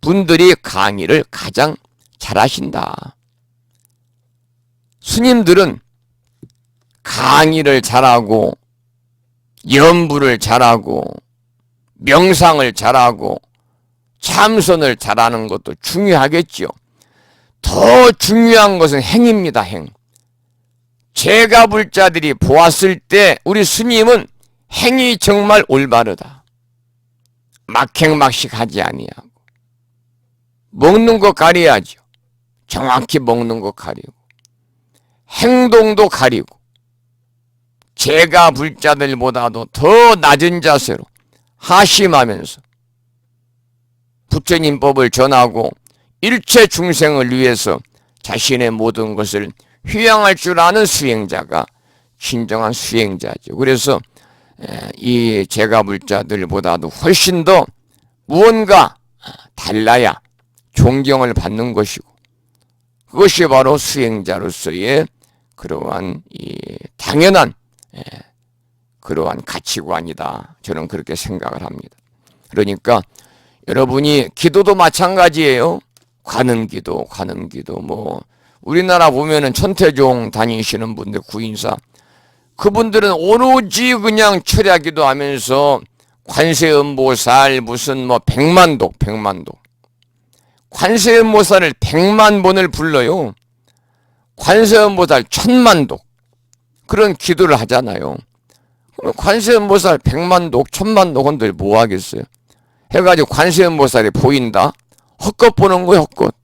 분들이 강의를 가장 잘하신다. 스님들은 강의를 잘하고 연부를 잘하고 명상을 잘하고 참선을 잘하는 것도 중요하겠죠. 더 중요한 것은 행입니다. 행. 제가불자들이 보았을 때 우리 스님은 행이 정말 올바르다. 막행막식하지 아니하고 먹는 거 가려야죠. 정확히 먹는 거 가리고 행동도 가리고 제가불자들보다도 더 낮은 자세로 하심하면서 부처님 법을 전하고 일체 중생을 위해서 자신의 모든 것을 휴양할 줄 아는 수행자가 진정한 수행자죠. 그래서 이 제가불자들보다도 훨씬 더 무언가 달라야 존경을 받는 것이고 그것이 바로 수행자로서의 그러한 당연한 그러한 가치관이다. 저는 그렇게 생각을 합니다. 그러니까 여러분이 기도도 마찬가지예요. 관음기도 우리나라 보면은 천태종 다니시는 분들 구인사 그분들은 오로지 그냥 철야기도 하면서 관세음보살 무슨 백만독 관세음보살을 100만 번을 불러요. 관세음보살 1000만독 그런 기도를 하잖아요. 관세음보살 100만독 1000만독 한들 뭐 하겠어요? 해가지고 관세음보살이 보인다? 헛것 보는 거예요. 헛것.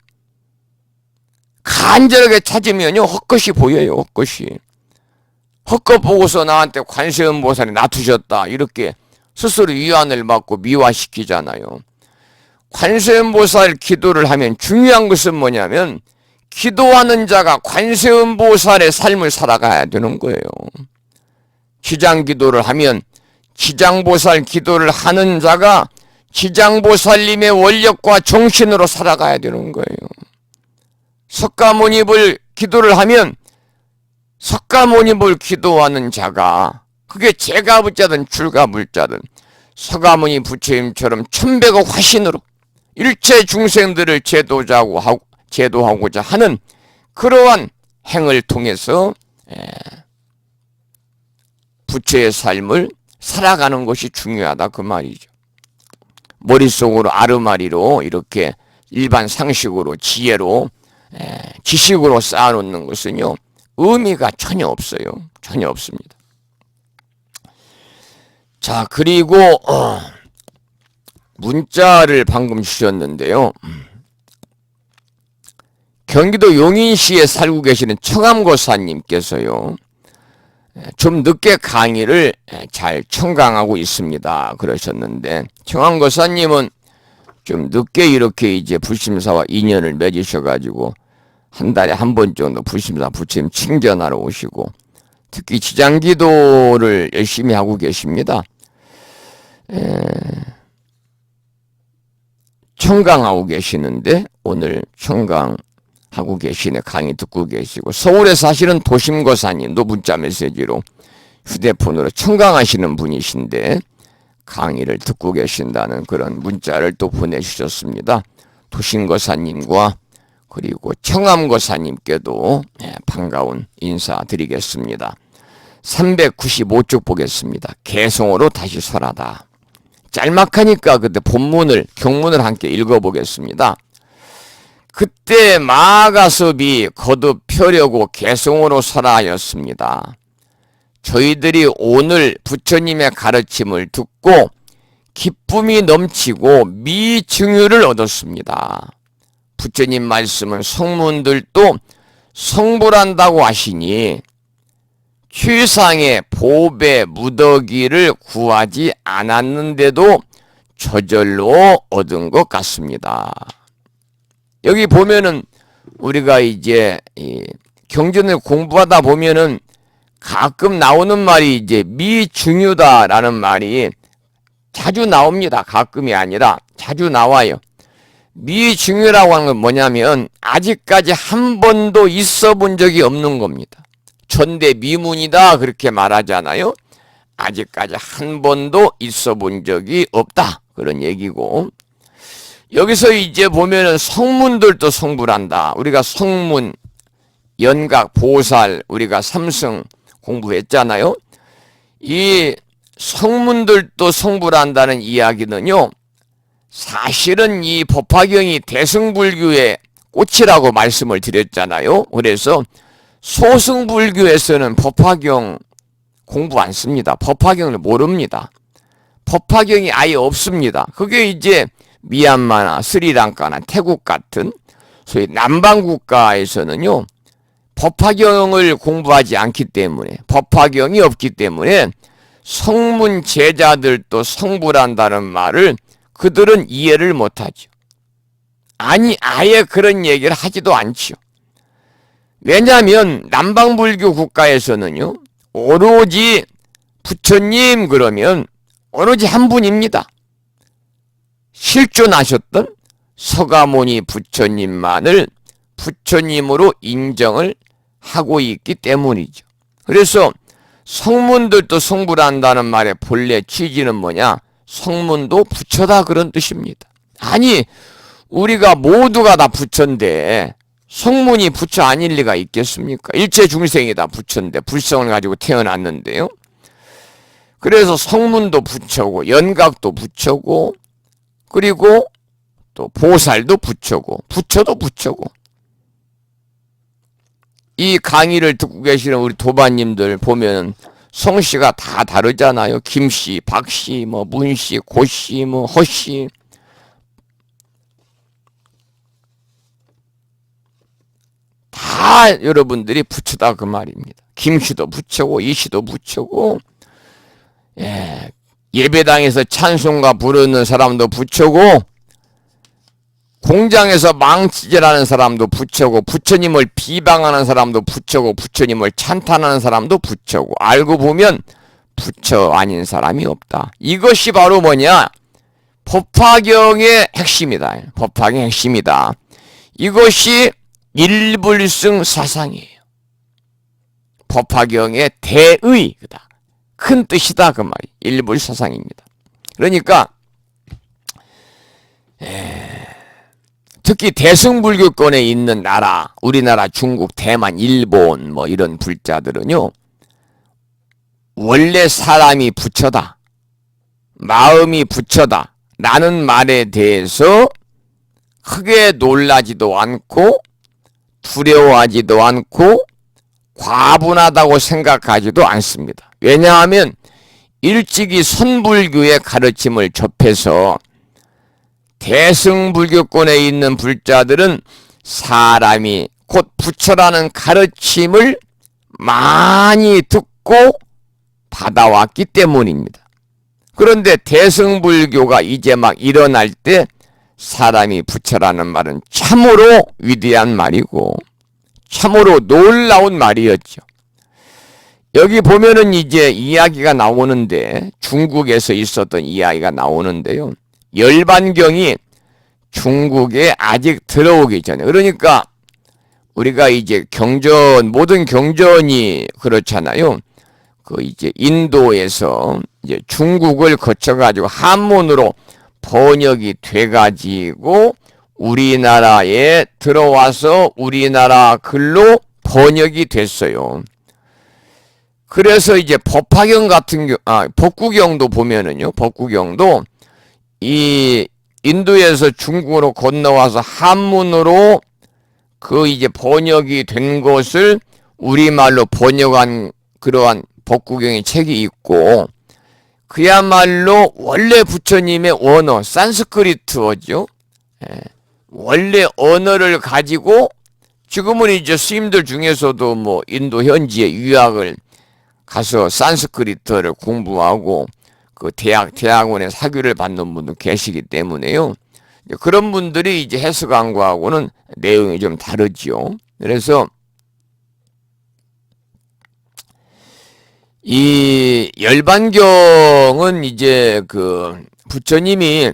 간절하게 찾으면요 헛것이 보여요. 헛것 보고서 나한테 관세음보살이 놔두셨다 이렇게 스스로 위안을 받고 미화시키잖아요. 관세음보살 기도를 하면 중요한 것은 뭐냐면 기도하는 자가 관세음보살의 삶을 살아가야 되는 거예요. 지장기도를 하면 지장보살 기도를 하는 자가 지장보살님의 원력과 정신으로 살아가야 되는 거예요. 석가모니불 기도를 하면 석가모니불 기도하는 자가 그게 제가불자든 출가불자든 석가모니 부처님처럼 천백억 화신으로 일체 중생들을 제도하고자 하는 그러한 행을 통해서 부처의 삶을 살아가는 것이 중요하다 그 말이죠. 머릿속으로 아르마리로 이렇게 일반 상식으로 지혜로 지식으로 쌓아놓는 것은요 의미가 전혀 없어요. 전혀 없습니다. 자, 그리고 문자를 방금 주셨는데요. 경기도 용인시에 살고 계시는 청암고사님께서요. 좀 늦게 강의를 잘 청강하고 있습니다. 그러셨는데 청암고사님은 좀 늦게 이렇게 이제 불심사와 인연을 맺으셔가지고 한 달에 한 번 정도 불심사 부처님 칭전하러 오시고 특히 지장기도를 열심히 하고 계십니다. 청강하고 계시는데 오늘 청강하고 계시네. 강의 듣고 계시고 서울에 사시는 도심고사님도 문자 메시지로 휴대폰으로 청강하시는 분이신데 강의를 듣고 계신다는 그런 문자를 또 보내주셨습니다. 도심고사님과 그리고 청암고사님께도 반가운 인사드리겠습니다. 395쪽 보겠습니다. 개성으로 다시 설하다. 짤막하니까 그때 본문을 경문을 함께 읽어보겠습니다. 그때 마가섭이 거듭 펴려고 개성으로 설하였습니다. 저희들이 오늘 부처님의 가르침을 듣고 기쁨이 넘치고 미증유를 얻었습니다. 부처님 말씀은 성문들도 성불한다고 하시니 최상의 보배 무더기를 구하지 않았는데도 저절로 얻은 것 같습니다. 여기 보면은 우리가 이제 경전을 공부하다 보면은 가끔 나오는 말이 이제 미중유다라는 말이 자주 나옵니다. 가끔이 아니라 자주 나와요. 미중유라고 하는 건 뭐냐면 아직까지 한 번도 있어 본 적이 없는 겁니다. 전대미문이다 그렇게 말하잖아요. 아직까지 한 번도 있어 본 적이 없다 그런 얘기고 여기서 이제 보면은 성문들도 성불한다. 우리가 성문, 연각, 보살 우리가 삼성 공부했잖아요. 이 성문들도 성불한다는 이야기는요. 사실은 이 법화경이 대승불교의 꽃이라고 말씀을 드렸잖아요. 그래서 소승불교에서는 법화경 공부 안 씁니다. 법화경을 모릅니다. 법화경이 아예 없습니다. 그게 이제 미얀마나 스리랑카나 태국 같은 소위 남방국가에서는요. 법화경을 공부하지 않기 때문에 법화경이 없기 때문에 성문 제자들도 성불한다는 말을 그들은 이해를 못하죠. 아니 아예 그런 얘기를 하지도 않죠. 왜냐하면 남방불교 국가에서는요. 오로지 부처님 그러면 오로지 한 분입니다. 실존하셨던 서가모니 부처님만을 부처님으로 인정을 하고 있기 때문이죠. 그래서 성문들도 성불한다는 말의 본래 취지는 뭐냐? 성문도 부처다 그런 뜻입니다. 아니 우리가 모두가 다 부처인데 성문이 부처 아닐 리가 있겠습니까? 일체 중생이 다 부처인데 불성을 가지고 태어났는데요. 그래서 성문도 부처고 연각도 부처고 그리고 또 보살도 부처고 부처도 부처고 이 강의를 듣고 계시는 우리 도반님들 보면 성씨가 다 다르잖아요. 김씨, 박씨, 뭐 문씨, 고씨, 뭐 허씨 다 여러분들이 부처다 그 말입니다. 김씨도 부처고 이씨도 부처고 예배당에서 찬송가 부르는 사람도 부처고 공장에서 망치질하는 사람도 부처고 부처님을 비방하는 사람도 부처고 부처님을 찬탄하는 사람도 부처고 알고 보면 부처 아닌 사람이 없다. 이것이 바로 뭐냐? 법화경의 핵심이다. 법화경의 핵심이다. 이것이 일불승 사상이에요. 법화경의 대의, 그다. 큰 뜻이다 그 말이. 일불사상입니다. 그러니까 특히 대승불교권에 있는 나라, 우리나라, 중국, 대만, 일본 뭐 이런 불자들은요, 원래 사람이 부처다, 마음이 부처다 라는 말에 대해서 크게 놀라지도 않고 두려워하지도 않고 과분하다고 생각하지도 않습니다. 왜냐하면 일찍이 선불교의 가르침을 접해서 대승불교권에 있는 불자들은 사람이 곧 부처라는 가르침을 많이 듣고 받아왔기 때문입니다. 그런데 대승불교가 이제 막 일어날 때 사람이 부처라는 말은 참으로 위대한 말이고 참으로 놀라운 말이었죠. 여기 보면은 이제 이야기가 나오는데, 중국에서 있었던 이야기가 나오는데요. 열반경이 중국에 아직 들어오기 전에, 그러니까 우리가 이제 경전, 모든 경전이 그렇잖아요. 그 이제 인도에서 이제 중국을 거쳐가지고 한문으로 번역이 돼가지고 우리나라에 들어와서 우리나라 글로 번역이 됐어요. 그래서 이제 법화경 같은 법구경도 보면은요, 법구경도 이 인도에서 중국으로 건너와서 한문으로 그 이제 번역이 된 것을 우리말로 번역한 그러한 법구경의 책이 있고, 그야말로 원래 부처님의 원어, 산스크리트어죠. 원래 언어를 가지고 지금은 이제 스님들 중에서도 뭐 인도 현지에 유학을 가서 산스크리트어를 공부하고 그 대학원에 사교를 받는 분도 계시기 때문에요. 그런 분들이 이제 해석한 거하고는 내용이 좀 다르지요. 그래서 이 열반경은 이제 그 부처님이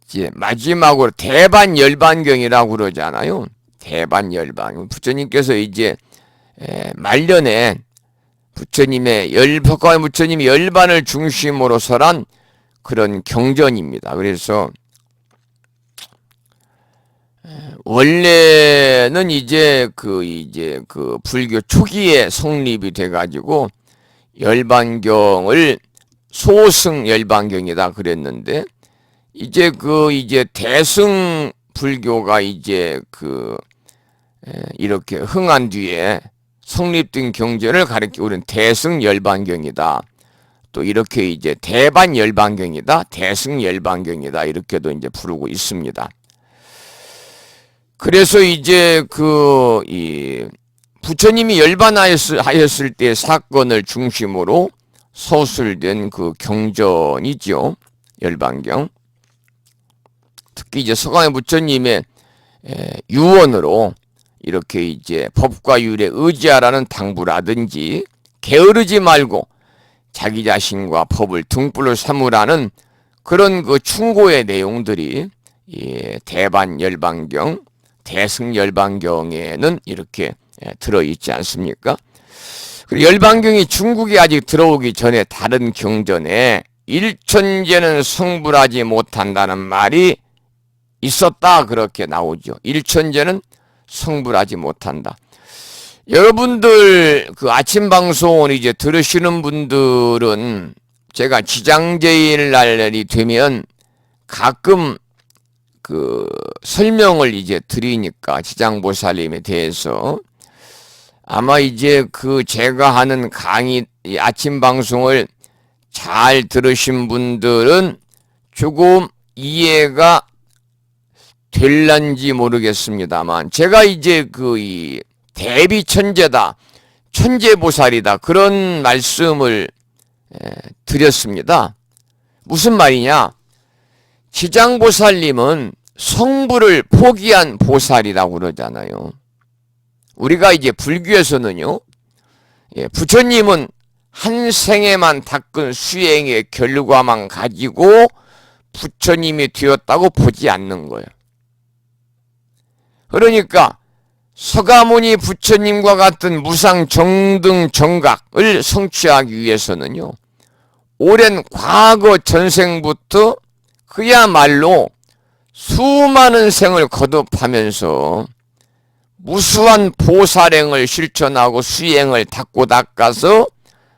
이제 마지막으로 대반열반경이라고 그러잖아요. 대반열반. 부처님께서 이제 말년에 부처님의 부처님이 열반을 중심으로 설한 그런 경전입니다. 그래서 원래는 이제 그 불교 초기에 성립이 돼가지고 열반경을 소승 열반경이다 그랬는데, 이제 대승 불교가 이제 이렇게 흥한 뒤에 성립된 경전을 가리키고 우리는 대승 열반경이다. 또 이렇게 이제 대반 열반경이다, 대승 열반경이다 이렇게도 이제 부르고 있습니다. 그래서 이제 이 부처님이 열반하였을 때 사건을 중심으로 서술된 그 경전이죠. 열반경. 특히 이제 서강의 부처님의 유언으로 이렇게 이제 법과 율에 의지하라는 당부라든지 게으르지 말고 자기 자신과 법을 등불로 삼으라는 그런 그 충고의 내용들이 대반 열반경, 대승 열반경에는 이렇게 들어있지 않습니까? 그리고 열반경이 중국에 아직 들어오기 전에 다른 경전에 일천제는 성불하지 못한다는 말이 있었다 그렇게 나오죠. 일천제는 성불하지 못한다. 여러분들 그 아침 방송을 이제 들으시는 분들은 제가 지장제일 날이 되면 가끔 그 설명을 이제 드리니까 지장보살님에 대해서 아마 이제 제가 하는 강의 아침 방송을 잘 들으신 분들은 조금 이해가 될란지 모르겠습니다만, 제가 이제 이 대비천재다, 천재보살이다 그런 말씀을 드렸습니다. 무슨 말이냐? 지장보살님은 성불을 포기한 보살이라고 그러잖아요. 우리가 이제 불교에서는요, 부처님은 한 생에만 닦은 수행의 결과만 가지고 부처님이 되었다고 보지 않는 거예요. 그러니까 서가모니 부처님과 같은 무상 정등 정각을 성취하기 위해서는요, 오랜 과거 전생부터 그야말로 수많은 생을 거듭하면서 무수한 보살행을 실천하고 수행을 닦고 닦아서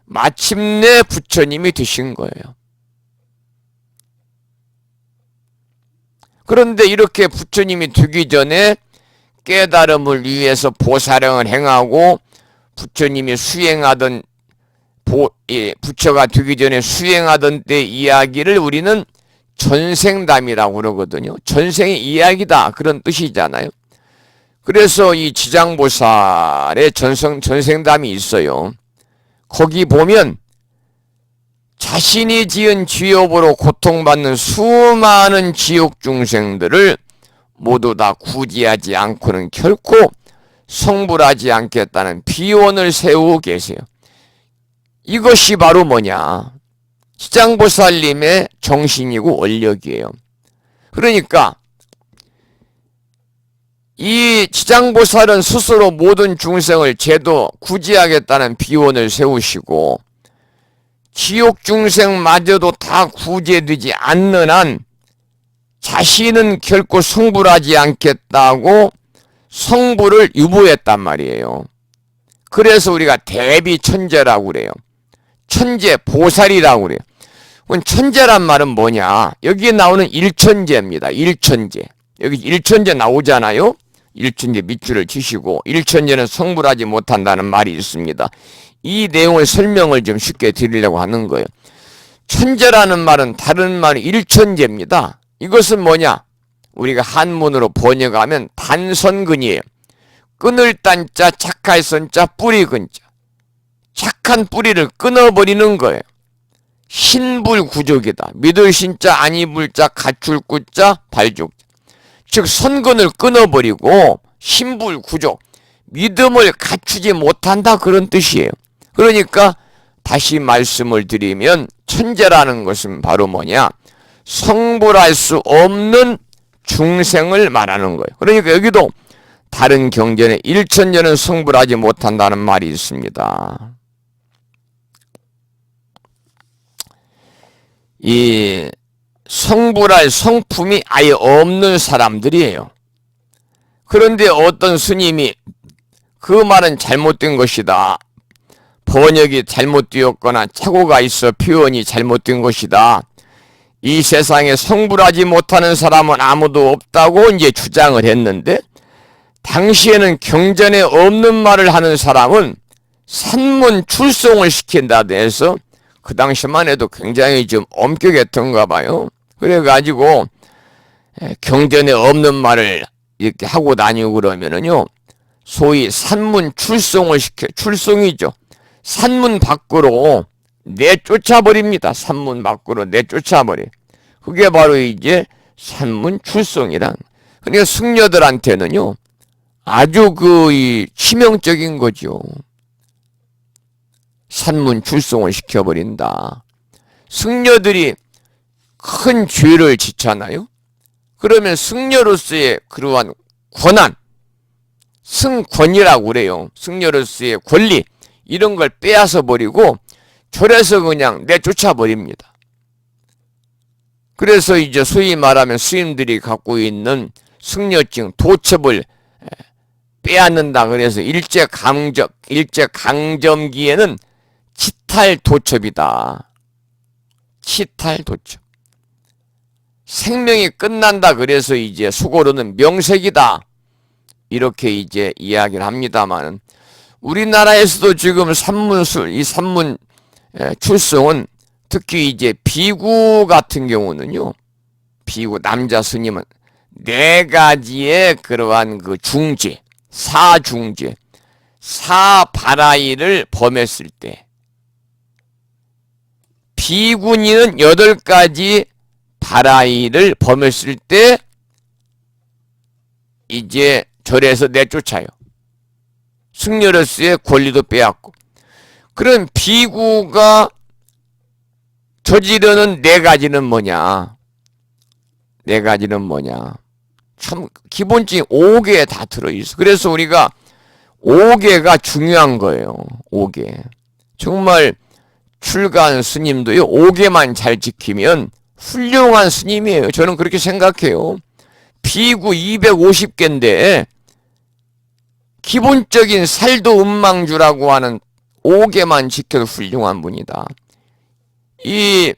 마침내 부처님이 되신 거예요. 그런데 이렇게 부처님이 되기 전에 깨달음을 위해서 보살행을 행하고 부처님이 수행하던 부처가 되기 전에 수행하던 때 이야기를 우리는 전생담이라고 그러거든요. 전생의 이야기다 그런 뜻이잖아요. 그래서 이 지장보살의 전생담이 있어요. 거기 보면 자신이 지은 지업으로 고통받는 수많은 지옥 중생들을 모두 다 구제하지 않고는 결코 성불하지 않겠다는 비원을 세우고 계세요. 이것이 바로 뭐냐? 지장보살님의 정신이고 원력이에요. 그러니까 이 지장보살은 스스로 모든 중생을 제도 구제하겠다는 비원을 세우시고 지옥 중생마저도 다 구제되지 않는 한 자신은 결코 성불하지 않겠다고 성불을 유보했단 말이에요. 그래서 우리가 대비천재라고 그래요. 천재, 보살이라고 그래요. 그럼 천재란 말은 뭐냐? 여기에 나오는 일천재입니다. 일천재. 여기 일천재 나오잖아요. 일천재 밑줄을 치시고 일천재는 성불하지 못한다는 말이 있습니다. 이 내용을 설명을 좀 쉽게 드리려고 하는 거예요. 천재라는 말은 다른 말이 일천재입니다. 이것은 뭐냐? 우리가 한문으로 번역하면 단선근이에요. 끊을 딴자, 착할 선자, 뿌리 근자. 착한 뿌리를 끊어버리는 거예요. 신불구족이다. 믿을 신자, 아니 불자, 갖출 구자, 발족. 즉 선근을 끊어버리고 신불구족, 믿음을 갖추지 못한다 그런 뜻이에요. 그러니까 다시 말씀을 드리면 천재라는 것은 바로 뭐냐? 성불할 수 없는 중생을 말하는 거예요. 그러니까 여기도 다른 경전에 일천재는 성불하지 못한다는 말이 있습니다. 이 성불할 성품이 아예 없는 사람들이에요. 그런데 어떤 스님이 그 말은 잘못된 것이다. 번역이 잘못되었거나 착오가 있어 표현이 잘못된 것이다. 이 세상에 성불하지 못하는 사람은 아무도 없다고 이제 주장을 했는데, 당시에는 경전에 없는 말을 하는 사람은 산문 출송을 시킨다고 해서 그 당시만 해도 굉장히 좀 엄격했던가 봐요. 그래가지고 경전에 없는 말을 이렇게 하고 다니고 그러면은요, 소위 산문 출송을 출송이죠. 산문 밖으로 내쫓아버립니다. 산문 밖으로 내쫓아버려. 그게 바로 이제 산문 출송이란. 그러니까 승려들한테는요, 아주 치명적인 거죠. 산문 출송을 시켜버린다. 승려들이 큰 죄를 짓잖아요. 그러면 승려로서의 그러한 권한, 승권이라고 그래요. 승려로서의 권리, 이런 걸 빼앗아 버리고 절에서 그냥 내쫓아 버립니다. 그래서 이제 소위 말하면 스님들이 갖고 있는 승려증, 도첩을 빼앗는다. 그래서 일제강점기에는 치탈도첩이다. 치탈도첩. 생명이 끝난다. 그래서 이제 속어로는 명색이다. 이렇게 이제 이야기를 합니다만, 우리나라에서도 지금 이 산문 출송은 특히 이제 비구 같은 경우는요, 비구 남자 스님은 4가지의 그러한 중죄, 사중죄, 사바라이를 범했을 때, 비구니는 8가지 바라이를 범했을 때 이제 절에서 내쫓아요. 승려로서의 권리도 빼앗고. 그럼 비구가 저지르는 4가지는 뭐냐? 4가지는 뭐냐? 참 기본적인 5개 다 들어있어. 그래서 우리가 5개가 중요한 거예요. 5개. 정말 출가한 스님도요, 5개만 잘 지키면 훌륭한 스님이에요. 저는 그렇게 생각해요. 비구 250개인데 기본적인 살도 음망주라고 하는 5개만 지켜도 훌륭한 분이다. 이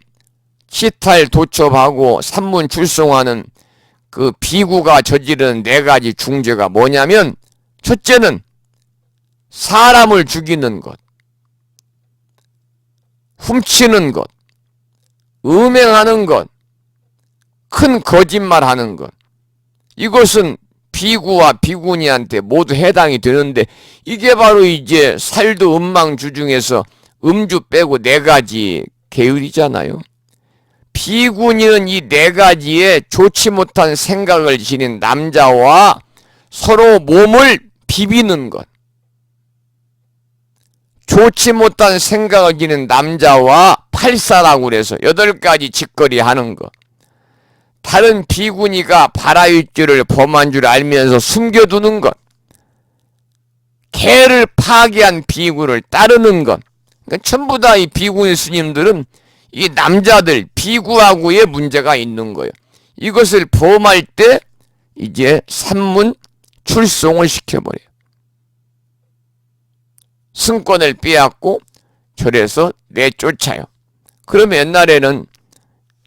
치탈 도첩하고 산문 출송하는 그 비구가 저지른 4가지 중죄가 뭐냐면, 첫째는 사람을 죽이는 것, 훔치는 것, 음행하는 것, 큰 거짓말하는 것. 이것은 비구와 비구니한테 모두 해당이 되는데, 이게 바로 이제 살도 음망주 중에서 음주 빼고 4가지 계율이잖아요. 비구니는 이 4가지에 좋지 못한 생각을 지닌 남자와 서로 몸을 비비는 것, 좋지 못한 생각을 지닌 남자와 팔사라고 그래서 8가지 짓거리 하는 것, 다른 비구니가 바라윗줄을 범한 줄 알면서 숨겨두는 것, 개를 파괴한 비구를 따르는 것. 그러니까 전부 다 이 비구니 스님들은 이 남자들 비구하고의 문제가 있는 거예요. 이것을 범할 때 이제 산문 출송을 시켜버려요. 승권을 빼앗고 절에서 내쫓아요. 그러면 옛날에는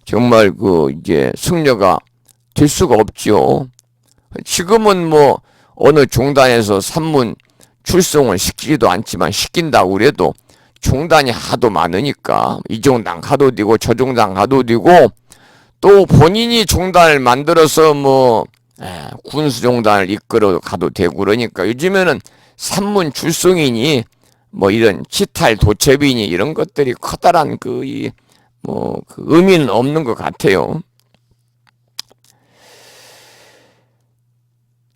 정말 이제 승려가 될 수가 없죠. 지금은 뭐 어느 종단에서 산문 출송을 시키지도 않지만, 시킨다고 그래도 종단이 하도 많으니까 이 종단 가도 되고 저 종단 가도 되고, 또 본인이 종단을 만들어서 뭐 군수 종단을 이끌어 가도 되고, 그러니까 요즘에는 산문 출송이니 뭐 이런 치탈 도첩이니 이런 것들이 커다란 그 의미는 없는 것 같아요.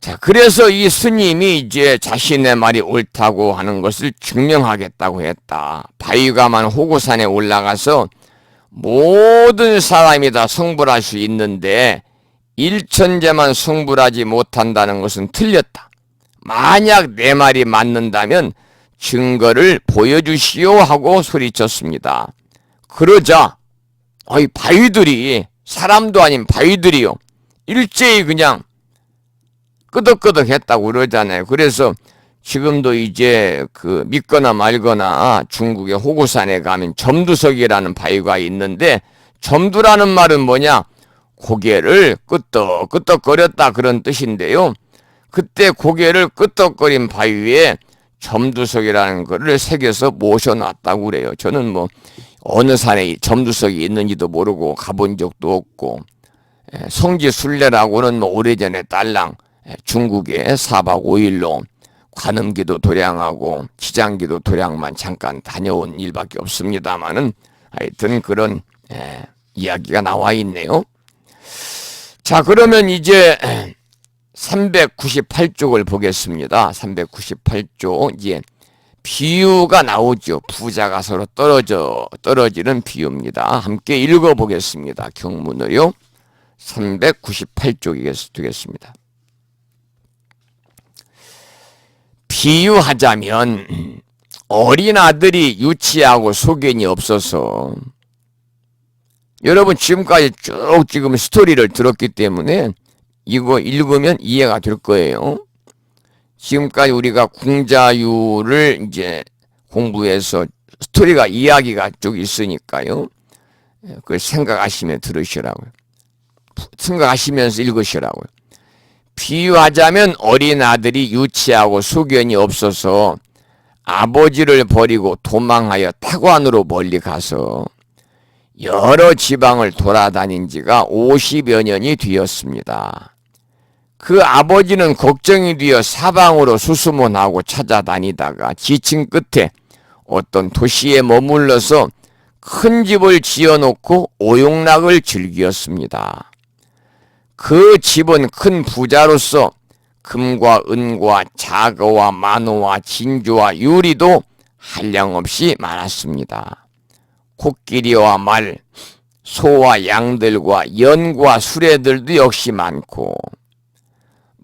자, 그래서 이 스님이 이제 자신의 말이 옳다고 하는 것을 증명하겠다고 했다. 바위가만 호고산에 올라가서 모든 사람이 다 성불할 수 있는데 일천재만 성불하지 못한다는 것은 틀렸다. 만약 내 말이 맞는다면 증거를 보여주시오 하고 소리쳤습니다. 그러자 이 바위들이, 사람도 아닌 바위들이요, 일제히 그냥 끄덕끄덕 했다고 그러잖아요. 그래서 지금도 이제 믿거나 말거나 중국의 호구산에 가면 점두석이라는 바위가 있는데, 점두라는 말은 뭐냐? 고개를 끄덕끄덕거렸다 그런 뜻인데요. 그때 고개를 끄덕거린 바위에 점두석이라는 거를 새겨서 모셔놨다고 그래요. 저는 뭐 어느 산에 점두석이 있는지도 모르고 가본 적도 없고, 성지순례라고는 뭐 오래전에 딸랑 중국에 4박 5일로 관음기도 도량하고 지장기도 도량만 잠깐 다녀온 일밖에 없습니다만은, 하여튼 그런 이야기가 나와 있네요. 자, 그러면 이제 398쪽을 보겠습니다. 398쪽 이제 비유가 나오죠. 부자가 서로 떨어지는 비유입니다. 함께 읽어보겠습니다. 경문을요. 398쪽이 되겠습니다. 비유하자면 어린 아들이 유치하고 소견이 없어서, 여러분 지금까지 쭉 지금 스토리를 들었기 때문에 이거 읽으면 이해가 될 거예요. 지금까지 우리가 궁자유를 이제 공부해서 스토리가, 이야기가 쭉 있으니까요. 그걸 생각하시며 들으시라고요. 생각하시면서 읽으시라고요. 비유하자면 어린 아들이 유치하고 소견이 없어서 아버지를 버리고 도망하여 타관으로 멀리 가서 여러 지방을 돌아다닌 지가 50여 년이 되었습니다. 그 아버지는 걱정이 되어 사방으로 수소문하고 찾아다니다가 지친 끝에 어떤 도시에 머물러서 큰 집을 지어놓고 오용락을 즐기었습니다. 그 집은 큰 부자로서 금과 은과 자거와 만호와 진주와 유리도 한량없이 많았습니다. 코끼리와 말, 소와 양들과 연과 수레들도 역시 많고,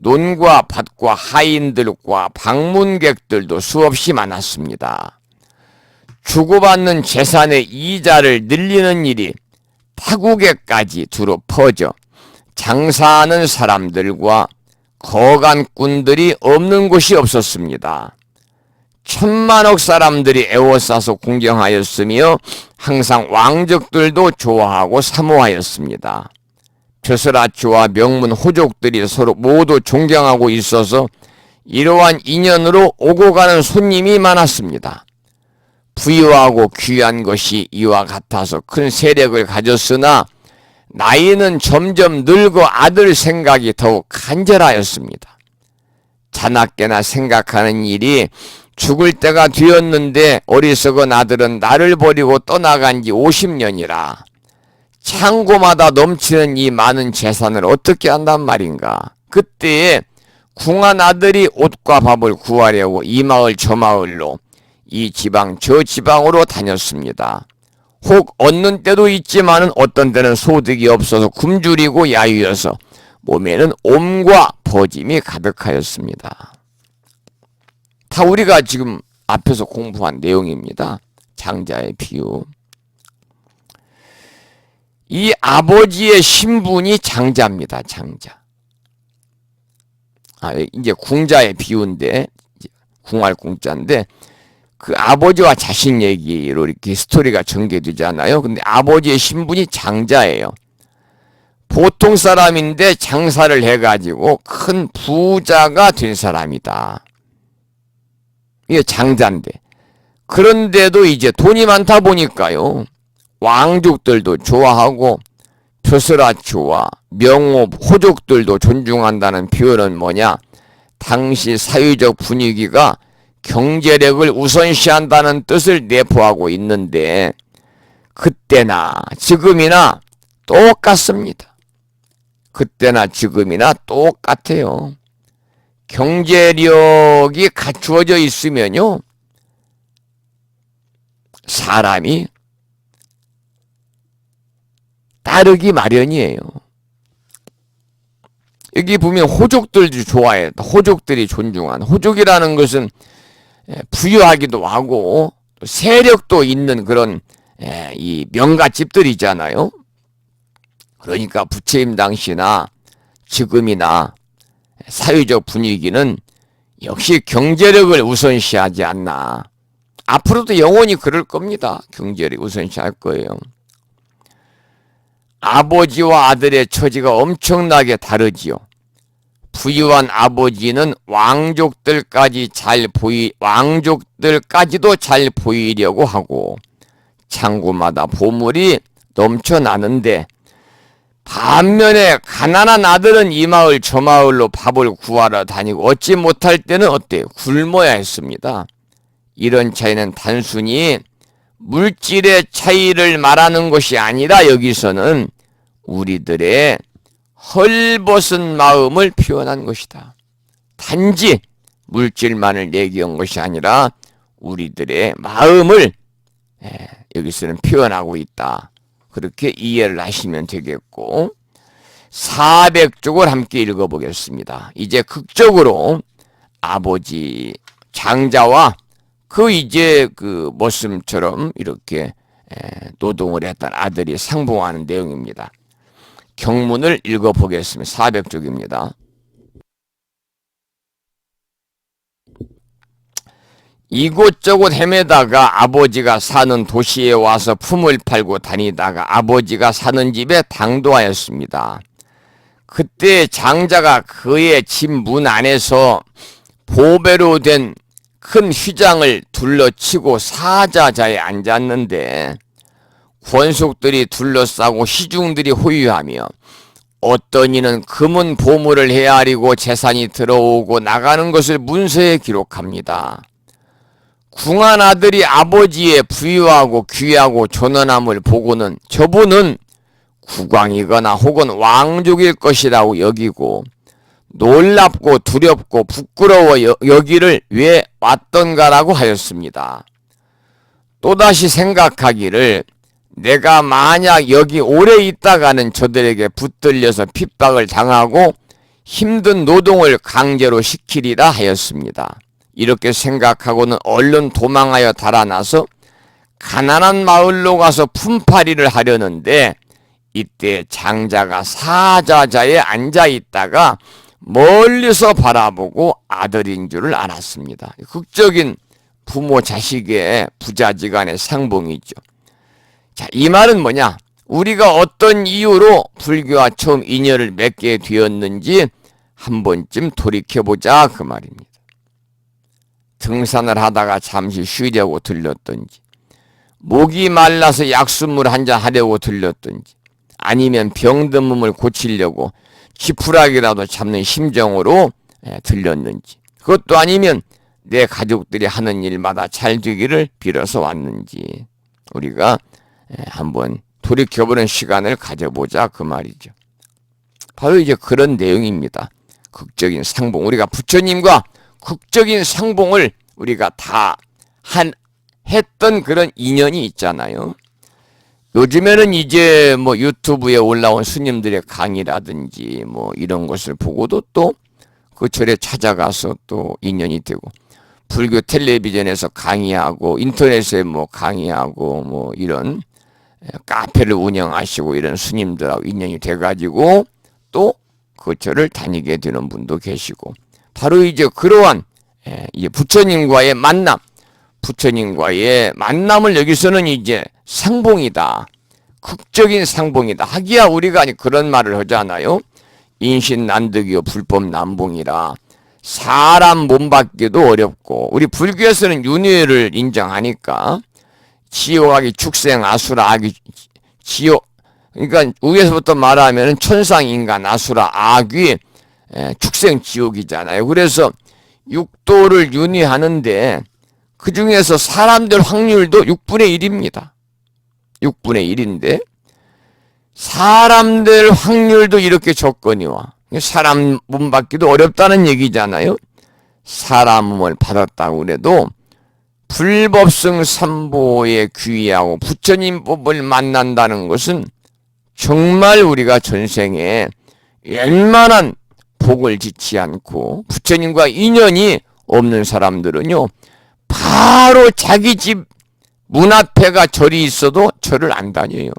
논과 밭과 하인들과 방문객들도 수없이 많았습니다. 주고받는 재산의 이자를 늘리는 일이 타국에까지 두루 퍼져 장사하는 사람들과 거간꾼들이 없는 곳이 없었습니다. 천만억 사람들이 애워싸서 공경하였으며 항상 왕족들도 좋아하고 사모하였습니다. 벼슬아치와 명문 호족들이 서로 모두 존경하고 있어서 이러한 인연으로 오고 가는 손님이 많았습니다. 부유하고 귀한 것이 이와 같아서 큰 세력을 가졌으나 나이는 점점 늙어 아들 생각이 더욱 간절하였습니다. 자나깨나 생각하는 일이 죽을 때가 되었는데 어리석은 아들은 나를 버리고 떠나간 지 50년이라 창고마다 넘치는 이 많은 재산을 어떻게 한단 말인가. 그때에 궁한 아들이 옷과 밥을 구하려고 이 마을 저 마을로 이 지방 저 지방으로 다녔습니다. 혹 얻는 때도 있지만은 어떤 때는 소득이 없어서 굶주리고 야유여서 몸에는 옴과 버짐이 가득하였습니다. 다 우리가 지금 앞에서 공부한 내용입니다. 장자의 비유. 이 아버지의 신분이 장자입니다. 장자. 이제 궁자의 비유인데, 궁할 궁자인데, 그 아버지와 자식 얘기로 이렇게 스토리가 전개되잖아요. 근데 아버지의 신분이 장자예요. 보통 사람인데 장사를 해가지고 큰 부자가 된 사람이다. 이게 장자인데. 그런데도 이제 돈이 많다 보니까요. 왕족들도 좋아하고 벼슬아치와 명호 호족들도 존중한다는 표현은 뭐냐? 당시 사회적 분위기가 경제력을 우선시한다는 뜻을 내포하고 있는데 그때나 지금이나 똑같습니다. 그때나 지금이나 똑같아요. 경제력이 갖추어져 있으면요. 사람이 따르기 마련이에요. 여기 보면 호족들도 좋아해요. 호족들이 존중한. 호족이라는 것은 부유하기도 하고 세력도 있는 그런 이 명가집들이잖아요. 그러니까 부처님 당시나 지금이나 사회적 분위기는 역시 경제력을 우선시하지 않나. 앞으로도 영원히 그럴 겁니다. 경제를 우선시할 거예요. 아버지와 아들의 처지가 엄청나게 다르지요. 부유한 아버지는 왕족들까지도 잘 보이려고 하고 창고마다 보물이 넘쳐나는데 반면에 가난한 아들은 이 마을 저 마을로 밥을 구하러 다니고 얻지 못할 때는 어때요? 굶어야 했습니다. 이런 차이는 단순히 물질의 차이를 말하는 것이 아니라 여기서는 우리들의 헐벗은 마음을 표현한 것이다. 단지 물질만을 얘기한 것이 아니라 우리들의 마음을 여기서는 표현하고 있다. 그렇게 이해를 하시면 되겠고 400쪽을 함께 읽어보겠습니다. 이제 극적으로 아버지 장자와 이제 그 머슴처럼 이렇게 노동을 했던 아들이 상봉하는 내용입니다. 경문을 읽어보겠습니다. 400쪽입니다. 이곳저곳 헤매다가 아버지가 사는 도시에 와서 품을 팔고 다니다가 아버지가 사는 집에 당도하였습니다. 그때 장자가 그의 집 문 안에서 보배로 된 큰 휘장을 둘러치고 사자자에 앉았는데 권속들이 둘러싸고 시중들이 호위하며 어떤 이는 금은 보물을 헤아리고 재산이 들어오고 나가는 것을 문서에 기록합니다. 궁한 아들이 아버지의 부유하고 귀하고 존엄함을 보고는 저분은 국왕이거나 혹은 왕족일 것이라고 여기고 놀랍고 두렵고 부끄러워 여기를 왜 왔던가라고 하였습니다. 또다시 생각하기를 내가 만약 여기 오래 있다가는 저들에게 붙들려서 핍박을 당하고 힘든 노동을 강제로 시키리라 하였습니다. 이렇게 생각하고는 얼른 도망하여 달아나서 가난한 마을로 가서 품팔이를 하려는데 이때 장자가 사자자에 앉아 있다가 멀리서 바라보고 아들인 줄을 알았습니다. 극적인 부모 자식의 부자지간의 상봉이죠. 자, 이 말은 뭐냐? 우리가 어떤 이유로 불교와 처음 인연을 맺게 되었는지 한 번쯤 돌이켜보자 그 말입니다. 등산을 하다가 잠시 쉬려고 들렸던지, 목이 말라서 약수물 한잔 하려고 들렸던지, 아니면 병든 몸을 고치려고 지푸라기라도 잡는 심정으로 들렸는지, 그것도 아니면 내 가족들이 하는 일마다 잘 되기를 빌어서 왔는지 우리가 한번 돌이켜보는 시간을 가져보자 그 말이죠. 바로 이제 그런 내용입니다. 극적인 상봉, 우리가 부처님과 극적인 상봉을 우리가 다 했던 그런 인연이 있잖아요. 요즘에는 이제 뭐 유튜브에 올라온 스님들의 강의라든지 뭐 이런 것을 보고도 또 그 절에 찾아가서 또 인연이 되고, 불교 텔레비전에서 강의하고 인터넷에 뭐 강의하고 뭐 이런 카페를 운영하시고 이런 스님들하고 인연이 돼가지고 또 그 절을 다니게 되는 분도 계시고, 바로 이제 그러한 이제 부처님과의 만남, 부처님과의 만남을 여기서는 이제 상봉이다, 극적인 상봉이다. 하기야 우리가 그런 말을 하잖아요. 인신난득이요 불법난봉이라. 사람 몸받기도 어렵고, 우리 불교에서는 윤회를 인정하니까 지옥악이 축생 아수라 악이 지옥, 그러니까 위에서부터 말하면 천상 인간 아수라 악이 축생 지옥이잖아요. 그래서 육도를 윤회하는데 그 중에서 사람들 확률도 6분의 1입니다. 6분의 1인데 사람들 확률도 이렇게 조건이 와. 사람 몸 받기도 어렵다는 얘기잖아요. 사람 몸을 받았다고 그래도 불법성 삼보에 귀의하고 부처님 법을 만난다는 것은 정말 우리가 전생에 웬만한 복을 짓지 않고 부처님과 인연이 없는 사람들은요, 바로 자기 집 문 앞에가 절이 있어도 절을 안 다녀요.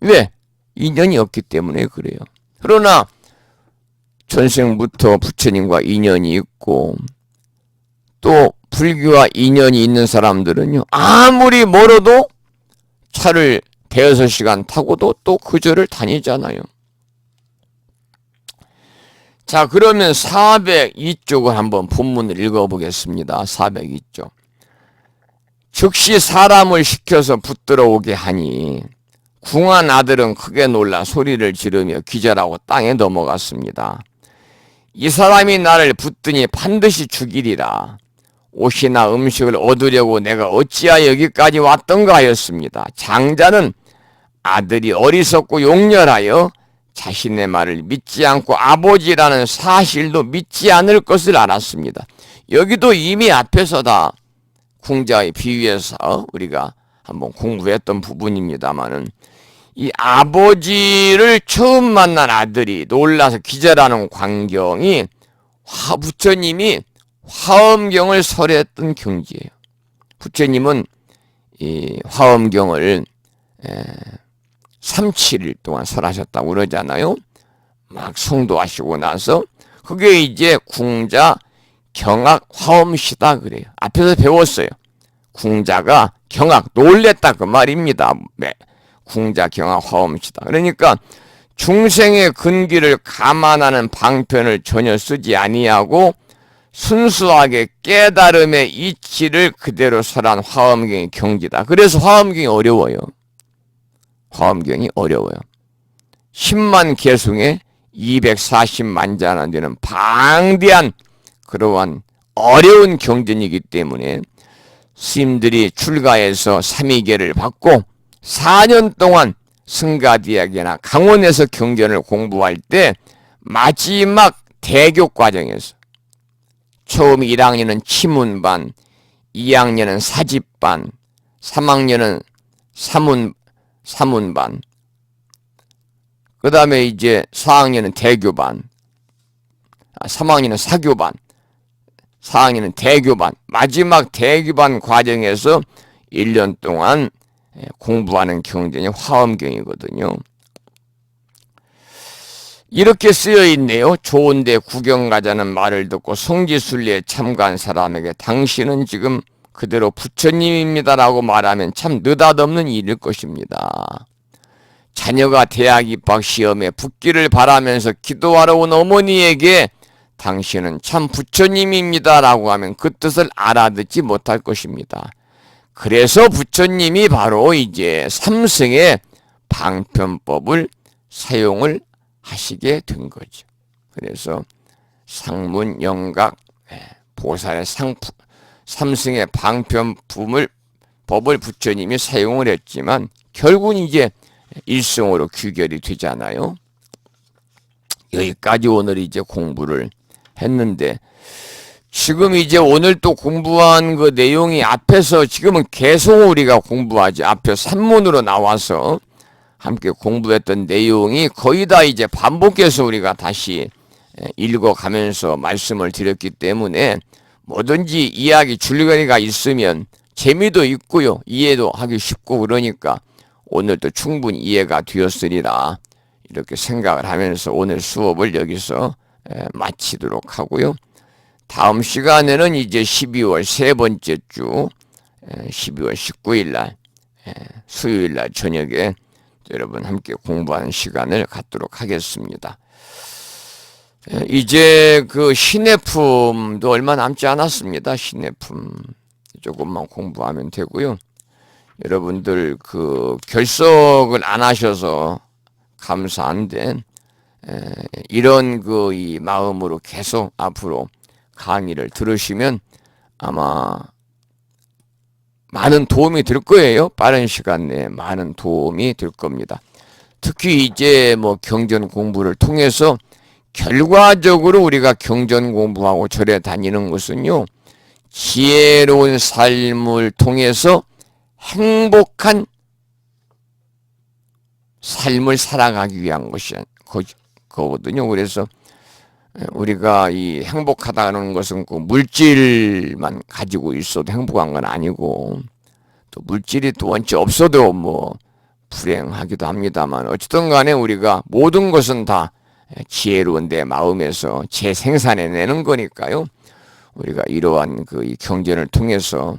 왜? 인연이 없기 때문에 그래요. 그러나 전생부터 부처님과 인연이 있고 또 불교와 인연이 있는 사람들은요, 아무리 멀어도 차를 대여섯 시간 타고도 또 그 절을 다니잖아요. 자, 그러면 402쪽을 한번 본문을 읽어보겠습니다. 402쪽. 즉시 사람을 시켜서 붙들어 오게 하니 궁한 아들은 크게 놀라 소리를 지르며 기절하고 땅에 넘어갔습니다. 이 사람이 나를 붙드니 반드시 죽이리라. 옷이나 음식을 얻으려고 내가 어찌하여 여기까지 왔던가 하였습니다. 장자는 아들이 어리석고 용렬하여 자신의 말을 믿지 않고 아버지라는 사실도 믿지 않을 것을 알았습니다. 여기도 이미 앞에서 다 궁자의 비유에서 우리가 한번 공부했던 부분입니다만은, 이 아버지를 처음 만난 아들이 놀라서 기절하는 광경이 부처님이 화엄경을 설했던 경지예요. 부처님은 이 화엄경을 37일 동안 설하셨다고 그러잖아요. 막 성도하시고 나서 그게 이제 궁자 경악 화엄시다 그래요. 앞에서 배웠어요. 궁자가 경악 놀랬다 그 말입니다. 궁자 경악 화엄시다. 그러니까 중생의 근기를 감안하는 방편을 전혀 쓰지 아니하고 순수하게 깨달음의 이치를 그대로 설한 화엄경의 경지다. 그래서 화엄경이 어려워요. 화엄경이 어려워요. 10만 개숭에 240만 자나 되는 방대한 그러한 어려운 경전이기 때문에 스님들이 출가해서 삼위계를 받고 4년 동안 승가대학이나 강원에서 경전을 공부할 때 마지막 대교 과정에서 처음 1학년은 치문반, 2학년은 사집반, 3학년은 사문반, 그 다음에 이제 4학년은 대교반, 3학년은 사교반, 4학년은 대교반, 마지막 대교반 과정에서 1년 동안 공부하는 경전이 화엄경이거든요. 이렇게 쓰여 있네요. 좋은데 구경 가자는 말을 듣고 성지순례에 참가한 사람에게 당신은 지금 그대로 부처님입니다라고 말하면 참 느닷없는 일일 것입니다. 자녀가 대학 입학 시험에 붙기를 바라면서 기도하러 온 어머니에게 당신은 참 부처님입니다라고 하면 그 뜻을 알아듣지 못할 것입니다. 그래서 부처님이 바로 이제 삼승의 방편법을 사용을 하시게 된 거죠. 그래서 상문, 영각, 보살의 삼승의 방편법을 부처님이 사용을 했지만 결국은 이제 일성으로 귀결이 되잖아요. 여기까지 오늘 이제 공부를 했는데, 지금 이제 오늘 또 공부한 그 내용이 앞에서 지금은 계속 우리가 공부하지, 앞에 산문으로 나와서 함께 공부했던 내용이 거의 다 이제 반복해서 우리가 다시 읽어가면서 말씀을 드렸기 때문에 뭐든지 이야기 줄거리가 있으면 재미도 있고요, 이해도 하기 쉽고, 그러니까 오늘도 충분히 이해가 되었으리라 이렇게 생각을 하면서 오늘 수업을 여기서 마치도록 하고요. 다음 시간에는 이제 12월 세 번째 주 12월 19일 날 수요일 날 저녁에 여러분 함께 공부하는 시간을 갖도록 하겠습니다. 이제 그 신해품도 얼마 남지 않았습니다. 신해품 조금만 공부하면 되고요. 여러분들 그 결석을 안 하셔서 감사한데, 이런 그 이 마음으로 계속 앞으로 강의를 들으시면 아마 많은 도움이 될 거예요. 빠른 시간 내에 많은 도움이 될 겁니다. 특히 이제 뭐 경전 공부를 통해서 결과적으로 우리가 경전 공부하고 절에 다니는 것은요, 지혜로운 삶을 통해서 행복한 삶을 살아가기 위한 것이 거거든요. 그래서 우리가 이 행복하다는 것은 그 물질만 가지고 있어도 행복한 건 아니고, 또 물질이 또 원체 없어도 뭐 불행하기도 합니다만, 어쨌든 간에 우리가 모든 것은 다 지혜로운 내 마음에서 재생산해내는 거니까요. 우리가 이러한 그 이 경전을 통해서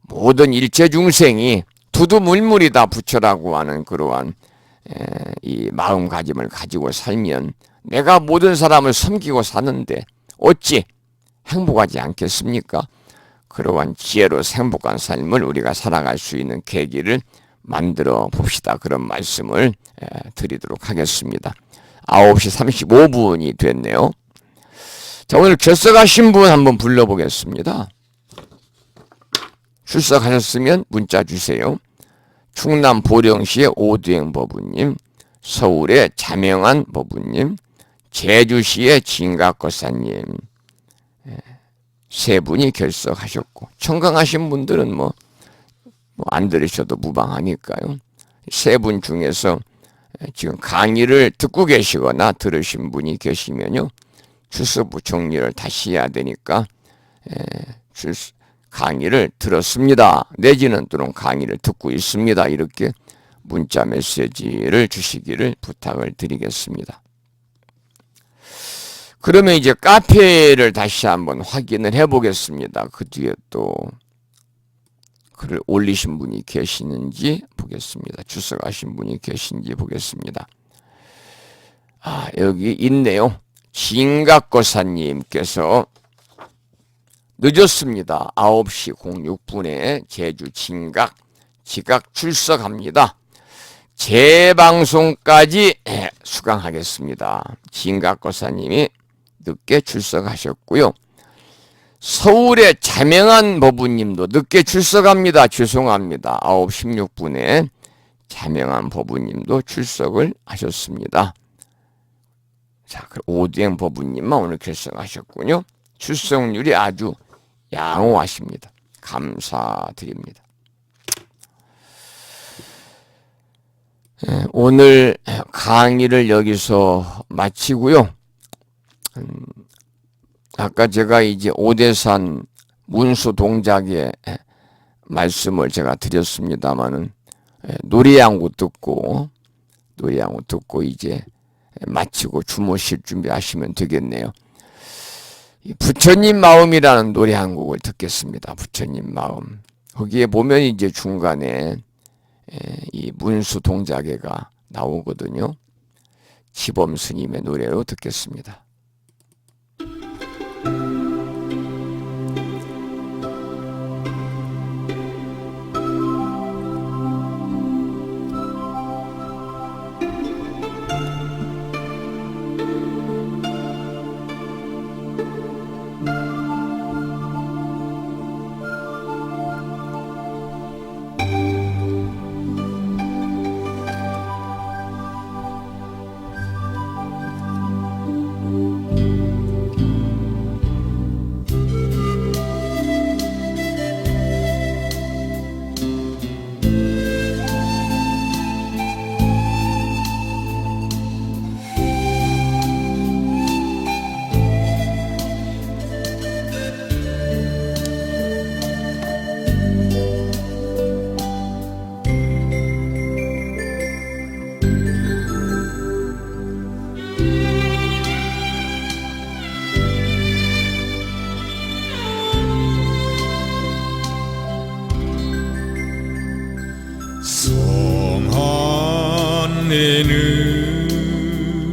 모든 일체 중생이 두두물물이다 부처라고 하는 그러한 이 마음가짐을 가지고 살면 내가 모든 사람을 섬기고 사는데 어찌 행복하지 않겠습니까? 그러한 지혜로 행복한 삶을 우리가 살아갈 수 있는 계기를 만들어 봅시다. 그런 말씀을 드리도록 하겠습니다. 9시 35분이 됐네요. 자, 오늘 결석하신 분 한번 불러보겠습니다. 출석하셨으면 문자 주세요. 충남 보령시의 오두행 법우님, 서울의 자명한 법우님, 제주시의 진각거사님, 세 분이 결석하셨고, 청강하신 분들은 뭐 안 들으셔도 무방하니까요. 세 분 중에서 지금 강의를 듣고 계시거나 들으신 분이 계시면요, 출석부 정리를 다시 해야 되니까 강의를 들었습니다, 내지는 또는 강의를 듣고 있습니다, 이렇게 문자 메시지를 주시기를 부탁을 드리겠습니다. 그러면 이제 카페를 다시 한번 확인을 해 보겠습니다. 그 뒤에 또 글을 올리신 분이 계시는지 보겠습니다. 출석하신 분이 계신지 보겠습니다. 여기 있네요. 진각거사님께서 늦었습니다. 9시 06분에 제주 지각 출석합니다. 재방송까지 수강하겠습니다. 진각거사님이 늦게 출석하셨고요. 서울의 자명한 법우님도 늦게 출석합니다. 죄송합니다. 9시 16분에 자명한 법우님도 출석을 하셨습니다. 자, 오두행 법우님만 오늘 결석하셨군요. 출석률이 아주 양호하십니다. 감사드립니다. 오늘 강의를 여기서 마치고요. 아까 제가 이제 오대산 문수 동작의 말씀을 제가 드렸습니다마는 노래양구 듣고 이제 마치고 주무실 준비하시면 되겠네요. 부처님 마음이라는 노래 한 곡을 듣겠습니다. 부처님 마음. 거기에 보면 이제 중간에 이 문수 동작회가 나오거든요. 지범 스님의 노래로 듣겠습니다. 성한내는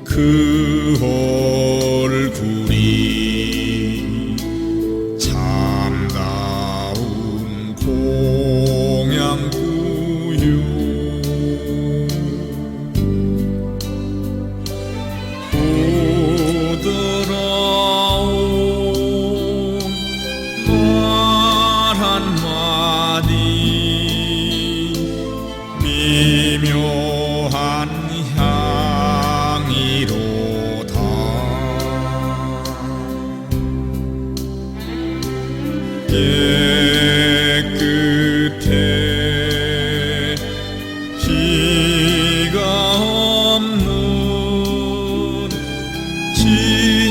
그 얼굴이 참다운 공양구요 부드러운 말 한마디 미묘한 향이로다. 깨끗해 피가 없는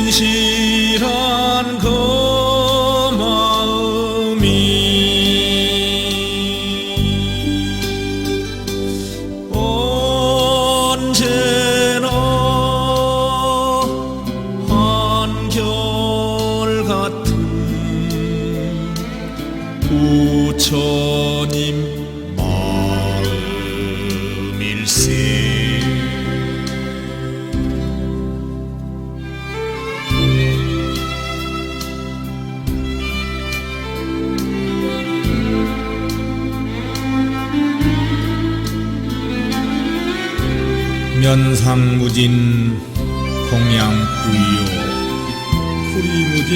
진실한 그 마음이 언제나 한결같은 부처님 마음일세. 면상무진 공양구요 구리무진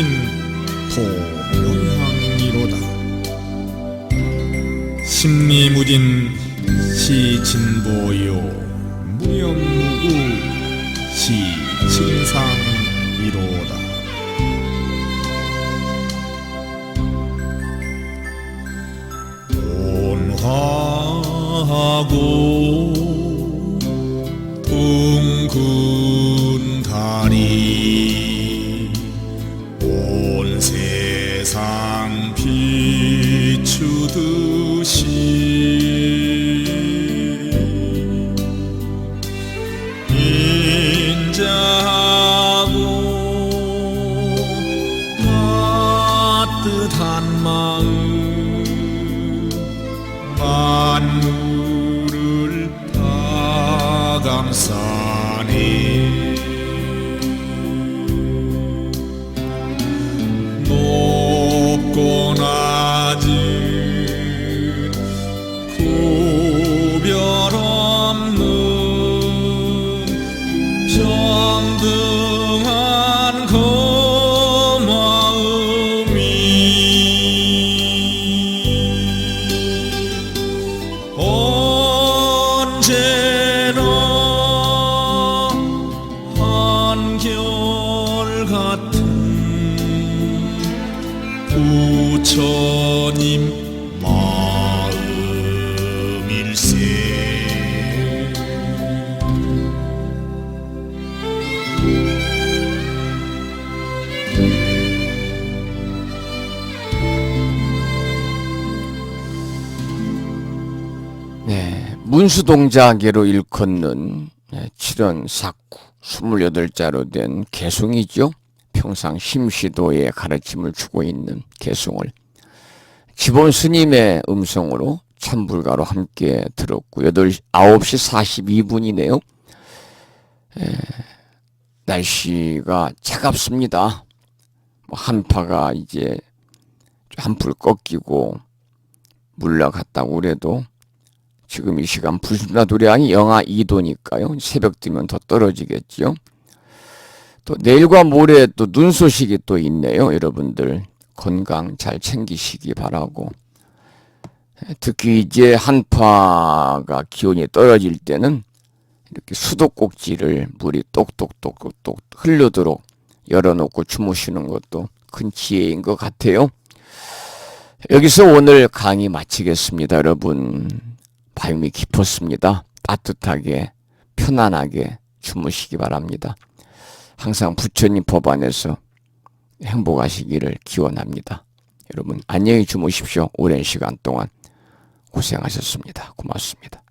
토묘향이로다. 심리무진 시진보요 무영무구 시칭상이로다. 온화하고 둥근 달이 온 세상 비추듯이 인자하고 따뜻한 마음 만물을 다 감싸네. 높고 낮은 구별 없는 평등한 그 마음이 언제나 한결같은 부처님 마음일세. 네, 문수동자계로 일컫는 7원 4구 28자로 된 개송이죠. 평상 심시도의 가르침을 주고 있는 개송을 지본 스님의 음성으로 참불가로 함께 들었고 9시 42분이네요. 날씨가 차갑습니다. 한파가 이제 한풀 꺾이고 물러갔다고 그래도 지금 이 시간 불순나도량이 영하 2도니까요. 새벽 되면 더 떨어지겠죠. 또 내일과 모레 또 눈 소식이 또 있네요. 여러분들 건강 잘 챙기시기 바라고. 특히 이제 한파가 기온이 떨어질 때는 이렇게 수도꼭지를 물이 똑똑똑똑 흐르도록 열어놓고 주무시는 것도 큰 지혜인 것 같아요. 여기서 오늘 강의 마치겠습니다. 여러분 밤이 깊었습니다. 따뜻하게 편안하게 주무시기 바랍니다. 항상 부처님 법 안에서 행복하시기를 기원합니다. 여러분 안녕히 주무십시오. 오랜 시간 동안 고생하셨습니다. 고맙습니다.